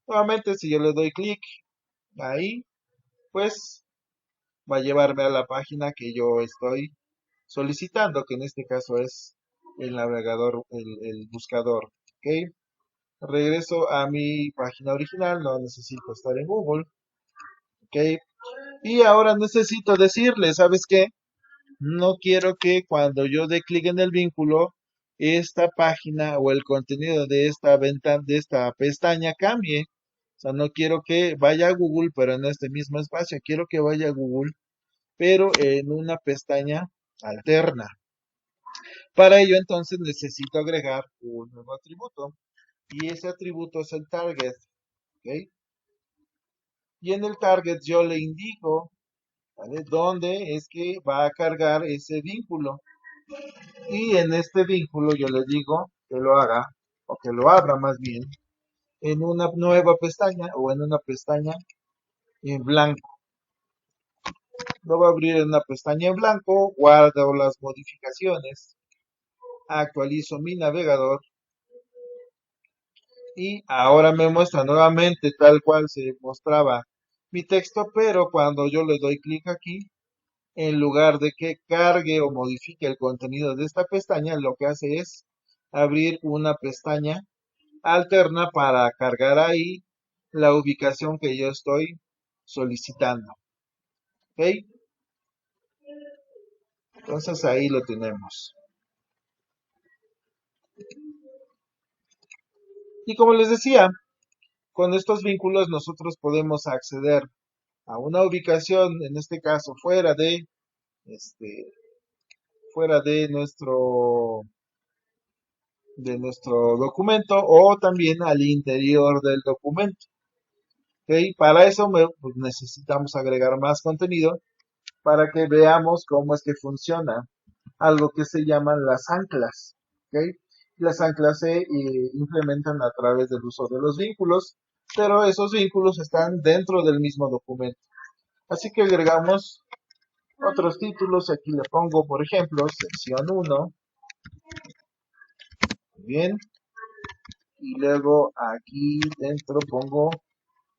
Nuevamente, si yo le doy clic ahí, pues va a llevarme a la página que yo estoy solicitando, que en este caso es el navegador, el buscador. ¿Ok? Regreso a mi página original, no necesito estar en Google. ¿Ok? Y ahora necesito decirle, ¿sabes qué? No quiero que cuando yo dé clic en el vínculo, esta página o el contenido de esta ventana, de esta pestaña cambie. O sea, no quiero que vaya a Google, pero en este mismo espacio. Quiero que vaya a Google, pero en una pestaña alterna. Para ello, entonces, necesito agregar un nuevo atributo. Y ese atributo es el target. ¿Ok? Y en el target yo le indico, ¿vale?, dónde es que va a cargar ese vínculo. Y en este vínculo yo le digo que lo haga, o que lo abra más bien, en una nueva pestaña o en una pestaña en blanco. Lo voy a abrir en una pestaña en blanco, guardo las modificaciones, actualizo mi navegador Y ahora me muestra nuevamente tal cual se mostraba mi texto, pero cuando yo le doy clic aquí, en lugar de que cargue o modifique el contenido de esta pestaña, lo que hace es abrir una pestaña alterna para cargar ahí la ubicación que yo estoy solicitando. ¿Ok? Entonces ahí lo tenemos. Y como les decía, con estos vínculos nosotros podemos acceder a una ubicación, en este caso este, fuera de nuestro documento o también al interior del documento. ¿Ok? Para eso pues, necesitamos agregar más contenido para que veamos cómo es que funciona algo que se llaman las anclas. ¿Ok? Las anclas se implementan a través del uso de los vínculos, pero esos vínculos están dentro del mismo documento. Así que agregamos otros títulos. Aquí le pongo, por ejemplo, sección 1. Bien. Y luego aquí dentro pongo,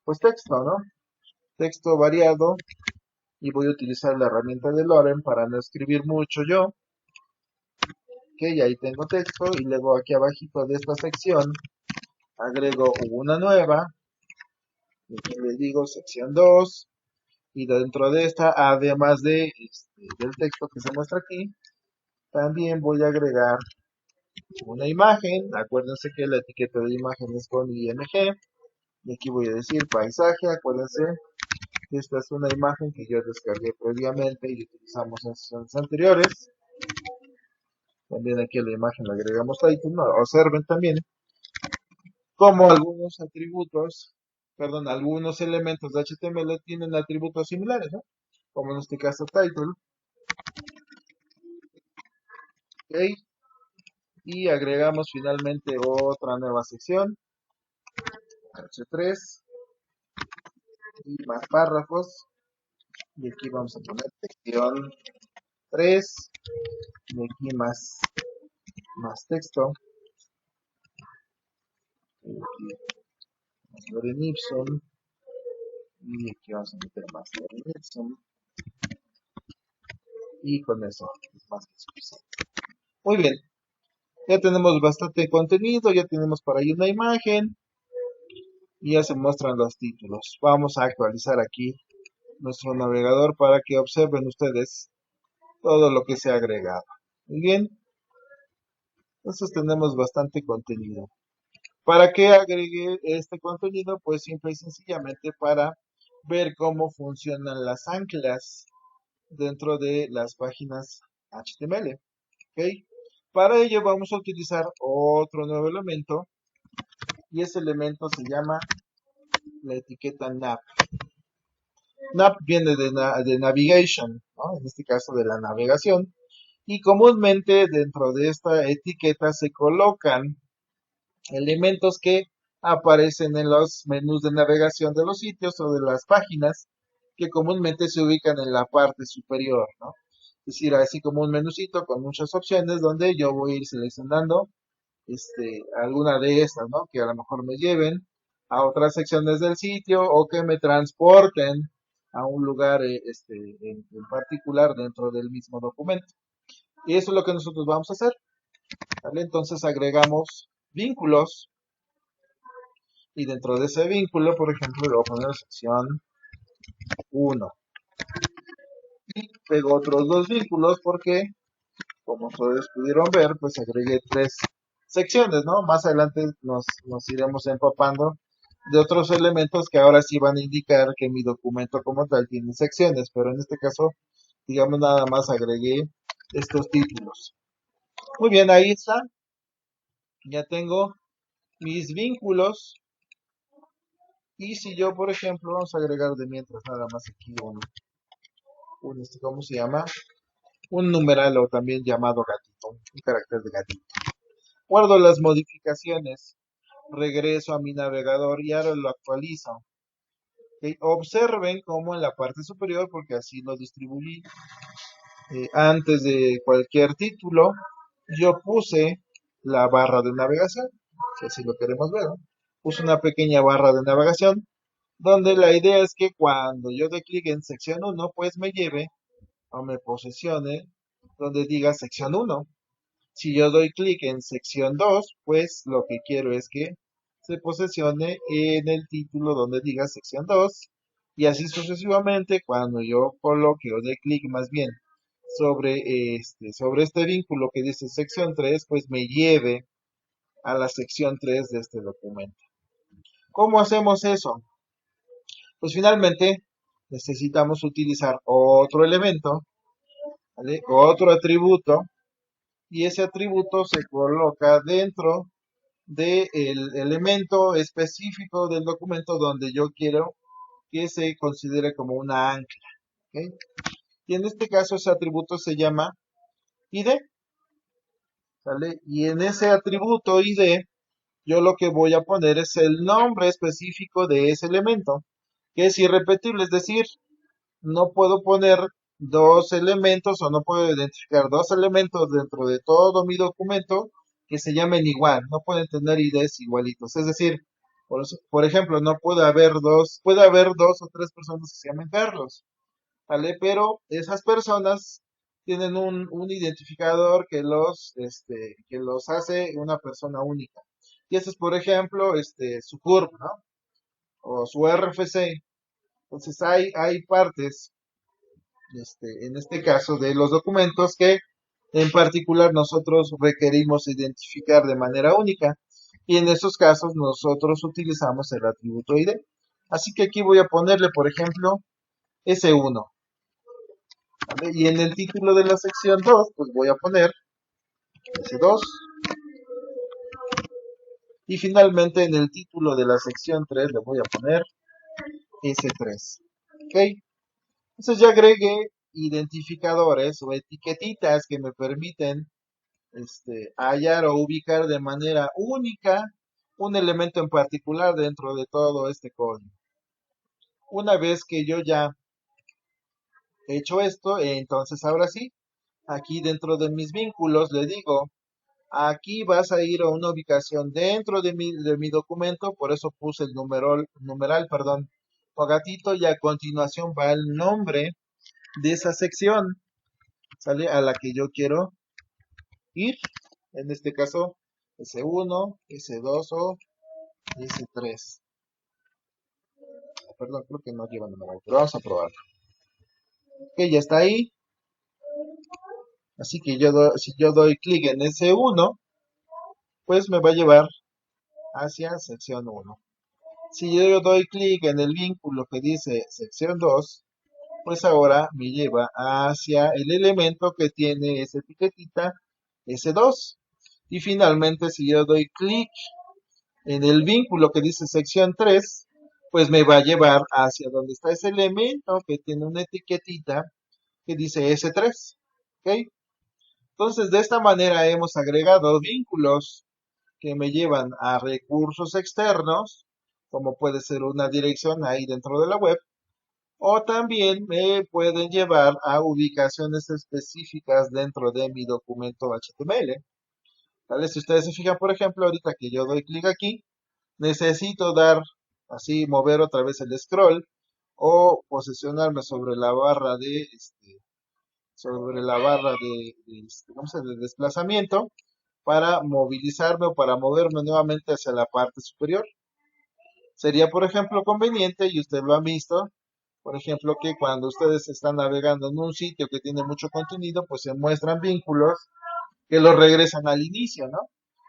pues texto, ¿no? Texto variado. Y voy a utilizar la herramienta de Loren para no escribir mucho yo. Ok, ahí tengo texto. Y luego aquí abajito de esta sección agrego una nueva. Y aquí le digo sección 2. Y dentro de esta, además del texto que se muestra aquí, también voy a agregar una imagen. Acuérdense que la etiqueta de imagen es con IMG. Y aquí voy a decir paisaje. Acuérdense que esta es una imagen que yo descargué previamente y utilizamos en sesiones anteriores. También aquí a la imagen le agregamos title. No, observen también cómo algunos atributos, perdón, algunos elementos de HTML tienen atributos similares, ¿no? Como en este caso title. Ok. Y agregamos finalmente otra nueva sección, H3, y más párrafos. Y aquí vamos a poner sección 3, y aquí más texto. Y aquí más Lorem Ipsum. Y aquí vamos a meter más Lorem Ipsum. Y con eso es más que suficiente. Muy bien, ya tenemos bastante contenido, ya tenemos por ahí una imagen y ya se muestran los títulos. Vamos a actualizar aquí nuestro navegador para que observen ustedes todo lo que se ha agregado. Muy bien, entonces tenemos bastante contenido. ¿Para qué agregué este contenido? Pues simple y sencillamente para ver cómo funcionan las anclas dentro de las páginas HTML. ¿Ok? Para ello vamos a utilizar otro nuevo elemento y ese elemento se llama la etiqueta nav. Nav viene de navigation, ¿no? En este caso de la navegación, y comúnmente dentro de esta etiqueta se colocan elementos que aparecen en los menús de navegación de los sitios o de las páginas que comúnmente se ubican en la parte superior, ¿no? Es decir, así como un menucito con muchas opciones donde yo voy a ir seleccionando alguna de estas, ¿no? Que a lo mejor me lleven a otras secciones del sitio o que me transporten a un lugar en particular dentro del mismo documento. Y eso es lo que nosotros vamos a hacer, ¿vale? Entonces agregamos vínculos y dentro de ese vínculo, por ejemplo, le voy a poner sección 1 y pego otros dos vínculos porque, como ustedes pudieron ver, pues agregué tres secciones, ¿no? Más adelante nos iremos empapando de otros elementos que ahora sí van a indicar que mi documento como tal tiene secciones, pero en este caso, digamos, nada más agregué estos títulos. Muy bien, ahí está. Ya tengo mis vínculos. Y si yo, por ejemplo, vamos a agregar de mientras nada más aquí ¿cómo se llama? Un numeral o también llamado gatito, un carácter de gatito. Guardo las modificaciones, regreso a mi navegador y ahora lo actualizo. ¿Ok? Observen cómo en la parte superior, porque así lo distribuí, antes de cualquier título, yo puse la barra de navegación, si así lo queremos ver, ¿no? puse una pequeña barra de navegación, donde la idea es que cuando yo dé clic en sección 1, pues me lleve o me posesione donde diga sección 1. Si yo doy clic en sección 2, pues lo que quiero es que se posesione en el título donde diga sección 2 y así sucesivamente cuando yo coloque o dé clic más bien sobre este vínculo que dice sección 3, pues me lleve a la sección 3 de este documento. ¿Cómo hacemos eso? Pues finalmente necesitamos utilizar otro elemento, ¿vale? Otro atributo, y ese atributo se coloca dentro del elemento específico del documento donde yo quiero que se considere como una ancla. ¿Ok? Y en este caso ese atributo se llama ID. ¿Sale? Y en ese atributo ID yo lo que voy a poner es el nombre específico de ese elemento, que es irrepetible, es decir, no puedo poner dos elementos o no puedo identificar dos elementos dentro de todo mi documento que se llamen igual, no pueden tener IDs igualitos. Es decir, por ejemplo, no puede haber dos o tres personas que se llamen Carlos, ¿vale? Pero esas personas tienen un identificador que los hace una persona única. Y ese es, por ejemplo, su CURP, ¿no? O su RFC. Entonces hay partes en este caso de los documentos que en particular nosotros requerimos identificar de manera única y en esos casos nosotros utilizamos el atributo ID. Así que aquí voy a ponerle, por ejemplo, S1, ¿vale? Y en el título de la sección 2, pues voy a poner S2 y finalmente en el título de la sección 3 le voy a poner S3. ¿Ok? Entonces ya agregué identificadores o etiquetitas que me permiten hallar o ubicar de manera única un elemento en particular dentro de todo este código. Una vez que yo ya he hecho esto, entonces ahora sí, aquí dentro de mis vínculos le digo, aquí vas a ir a una ubicación dentro de mi documento, por eso puse el numeral, perdón, o gatito, y a continuación va el nombre de esa sección, ¿sale? A la que yo quiero ir, en este caso S1, S2 o S3. Perdón, creo que no lleva numeral, pero vamos a probarlo. Ok, ya está ahí. Así que si yo doy clic en S1, pues me va a llevar hacia sección 1. Si yo doy clic en el vínculo que dice sección 2, pues ahora me lleva hacia el elemento que tiene esa etiquetita S2. Y finalmente, si yo doy clic en el vínculo que dice sección 3, pues me va a llevar hacia donde está ese elemento que tiene una etiquetita que dice S3. ¿Ok? Entonces, de esta manera hemos agregado vínculos que me llevan a recursos externos, como puede ser una dirección ahí dentro de la web, o también me pueden llevar a ubicaciones específicas dentro de mi documento HTML. ¿Vale? Si ustedes se fijan, por ejemplo, ahorita que yo doy clic aquí, necesito así, mover otra vez el scroll o posicionarme sobre la barra de desplazamiento para movilizarme o para moverme nuevamente hacia la parte superior. Sería, por ejemplo, conveniente, y usted lo ha visto, por ejemplo, que cuando ustedes están navegando en un sitio que tiene mucho contenido, pues se muestran vínculos que los regresan al inicio, ¿no?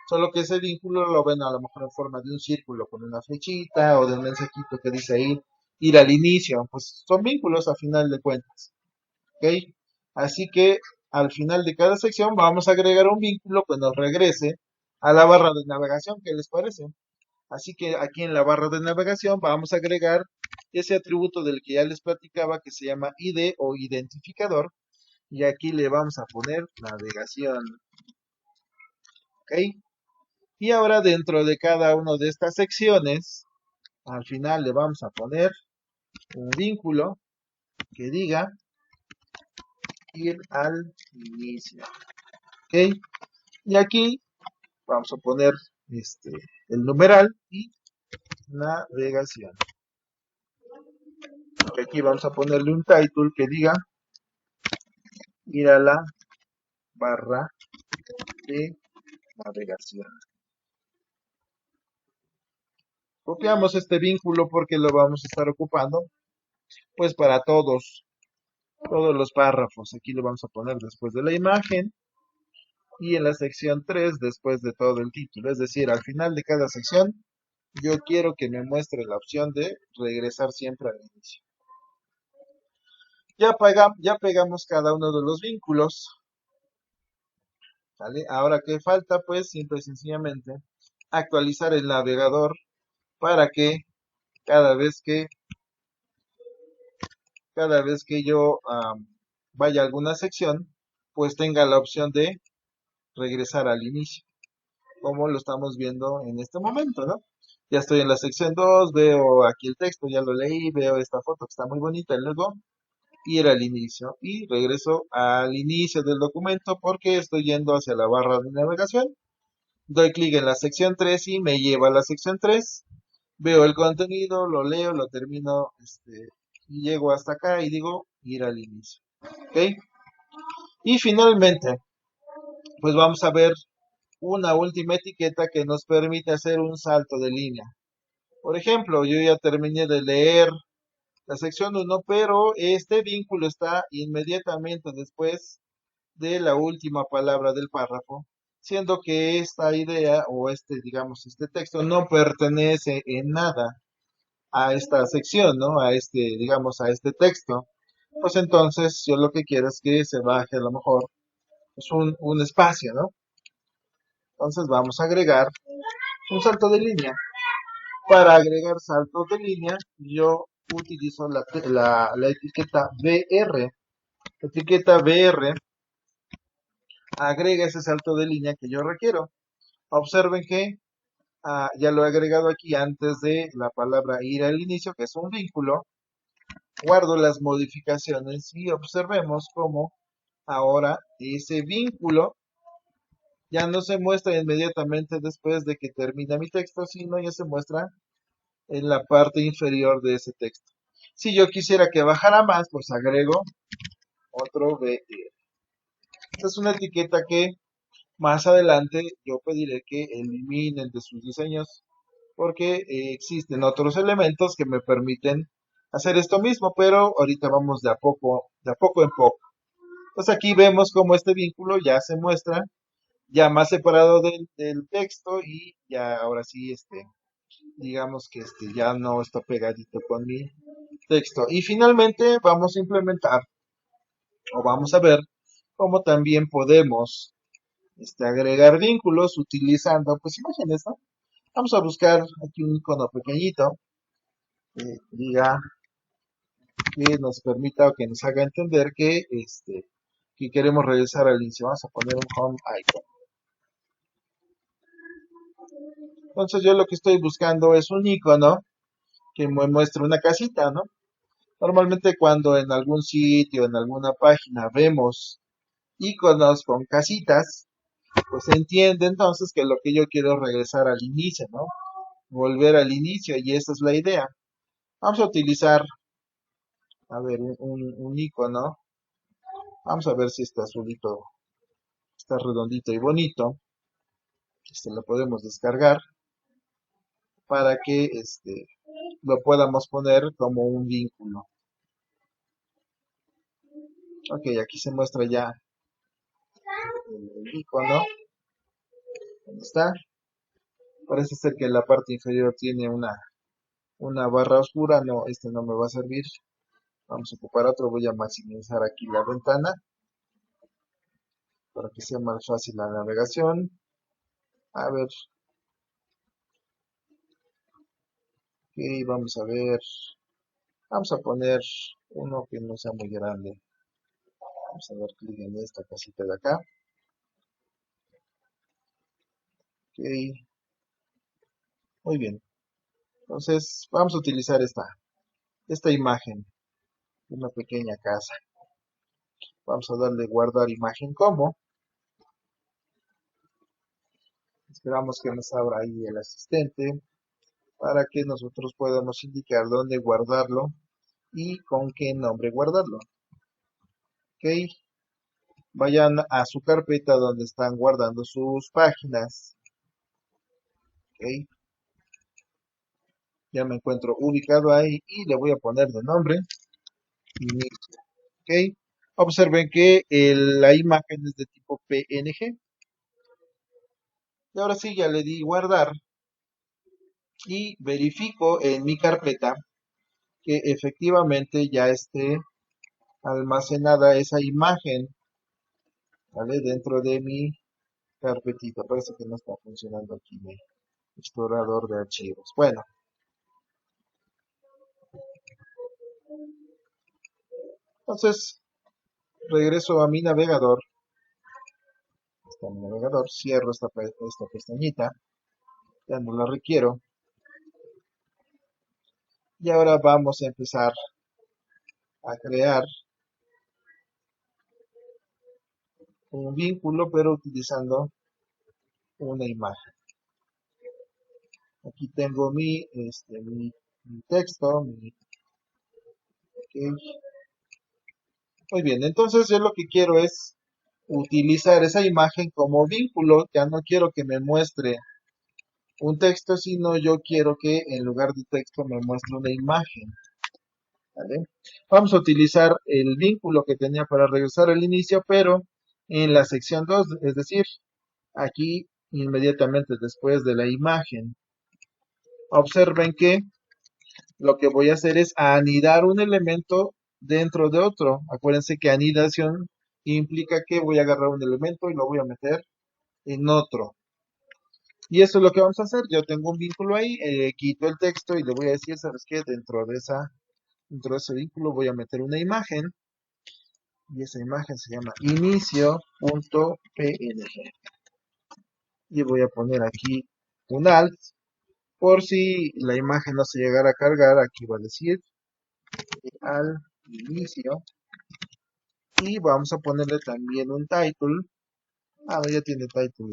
Solo que ese vínculo lo ven a lo mejor en forma de un círculo con una flechita o de un mensajito que dice ahí ir al inicio. Pues son vínculos a final de cuentas. ¿Ok? Así que al final de cada sección vamos a agregar un vínculo que nos regrese a la barra de navegación. ¿Qué les parece? Así que aquí en la barra de navegación vamos a agregar ese atributo del que ya les platicaba que se llama ID o identificador. Y aquí le vamos a poner navegación. ¿Ok? Y ahora dentro de cada una de estas secciones, al final le vamos a poner un vínculo que diga ir al inicio. ¿Ok? Y aquí vamos a poner el numeral y navegación. Y aquí vamos a ponerle un title que diga ir a la barra de navegación. Copiamos este vínculo porque lo vamos a estar ocupando pues para todos los párrafos. Aquí lo vamos a poner después de la imagen y en la sección 3 después de todo el título. Es decir, al final de cada sección yo quiero que me muestre la opción de regresar siempre al inicio. Ya pegamos cada uno de los vínculos. ¿Vale? Ahora, ¿qué falta? Pues simple y sencillamente actualizar el navegador para que cada vez que yo vaya a alguna sección, pues tenga la opción de regresar al inicio, como lo estamos viendo en este momento, ¿no? Ya estoy en la sección 2, veo aquí el texto, ya lo leí, veo esta foto que está muy bonita, y luego ir al inicio y regreso al inicio del documento porque estoy yendo hacia la barra de navegación. Doy clic en la sección 3 y me lleva a la sección 3. Veo el contenido, lo leo, lo termino y llego hasta acá y digo ir al inicio. ¿Ok? Y finalmente, pues vamos a ver una última etiqueta que nos permite hacer un salto de línea. Por ejemplo, yo ya terminé de leer la sección 1, pero este vínculo está inmediatamente después de la última palabra del párrafo, siendo que esta idea o digamos, este texto no pertenece en nada a esta sección, ¿no? Digamos, a este texto. Pues entonces yo lo que quiero es que se baje a lo mejor pues un espacio, ¿no? Entonces vamos a agregar un salto de línea. Para agregar saltos de línea, yo utilizo la etiqueta BR. La etiqueta BR agrega ese salto de línea que yo requiero. Observen que ya lo he agregado aquí antes de la palabra ir al inicio, que es un vínculo. Guardo las modificaciones y observemos cómo ahora ese vínculo ya no se muestra inmediatamente después de que termina mi texto, sino ya se muestra en la parte inferior de ese texto. Si yo quisiera que bajara más, pues agrego otro BR. Esta es una etiqueta que más adelante yo pediré que eliminen de sus diseños porque existen otros elementos que me permiten hacer esto mismo, pero ahorita vamos de a poco en poco. Entonces aquí vemos cómo este vínculo ya se muestra, ya más separado del texto y ya ahora sí, digamos que ya no está pegadito con mi texto. Y finalmente vamos a implementar o vamos a ver cómo también podemos agregar vínculos utilizando pues imágenes, ¿no? Vamos a buscar aquí un icono pequeñito que diga que nos permita o que nos haga entender que queremos regresar al inicio. Vamos a poner un home icon. Entonces yo lo que estoy buscando es un icono que me muestre una casita, ¿no? Normalmente cuando en algún sitio, en alguna página vemos iconos con casitas, pues se entiende entonces que lo que yo quiero es regresar al inicio, ¿no? Volver al inicio y esa es la idea. Vamos a utilizar, a ver, un icono. Vamos a ver si está azulito, está redondito y bonito. Lo podemos descargar para que lo podamos poner como un vínculo. Ok, aquí se muestra ya el icono. ¿Dónde está? Parece ser que la parte inferior tiene una barra oscura. No, este no me va a servir. Vamos a ocupar otro. Voy a maximizar aquí la ventana para que sea más fácil la navegación. A ver. Ok, vamos a ver. Vamos a poner uno que no sea muy grande. Vamos a dar clic en esta casita de acá. Ok, muy bien. Entonces, vamos a utilizar esta imagen, una pequeña casa. Vamos a darle guardar imagen como. Esperamos que nos abra ahí el asistente. para que nosotros podamos indicar dónde guardarlo y con qué nombre guardarlo. Ok, vayan a su carpeta donde están guardando sus páginas. Ok, ya me encuentro ubicado ahí y le voy a poner de nombre inicio. Ok, observen que la imagen es de tipo PNG. Y ahora sí, ya le di guardar y verifico en mi carpeta que efectivamente ya esté almacenada esa imagen, ¿vale? Dentro de mi carpetita. Parece que no está funcionando aquí mi explorador de archivos. Bueno, entonces regreso a mi navegador. Está mi navegador, cierro esta pestañita, ya no la requiero. Y ahora vamos a empezar a crear un vínculo, pero utilizando una imagen. Aquí tengo mi texto, ok. Muy bien, entonces yo lo que quiero es utilizar esa imagen como vínculo. Ya no quiero que me muestre un texto, sino yo quiero que en lugar de texto me muestre una imagen. ¿Vale? Vamos a utilizar el vínculo que tenía para regresar al inicio, pero en la sección 2, es decir, aquí inmediatamente después de la imagen. Observen que lo que voy a hacer es anidar un elemento dentro de otro. Acuérdense que anidación implica que voy a agarrar un elemento y lo voy a meter en otro. Y eso es lo que vamos a hacer. Yo tengo un vínculo ahí, quito el texto y le voy a decir, ¿sabes qué? Dentro de ese vínculo voy a meter una imagen. Y esa imagen se llama inicio.png. Y voy a poner aquí un alt. Por si la imagen no se llegara a cargar, aquí va a decir al inicio. Y vamos a ponerle también un title. Ah, no, ya tiene title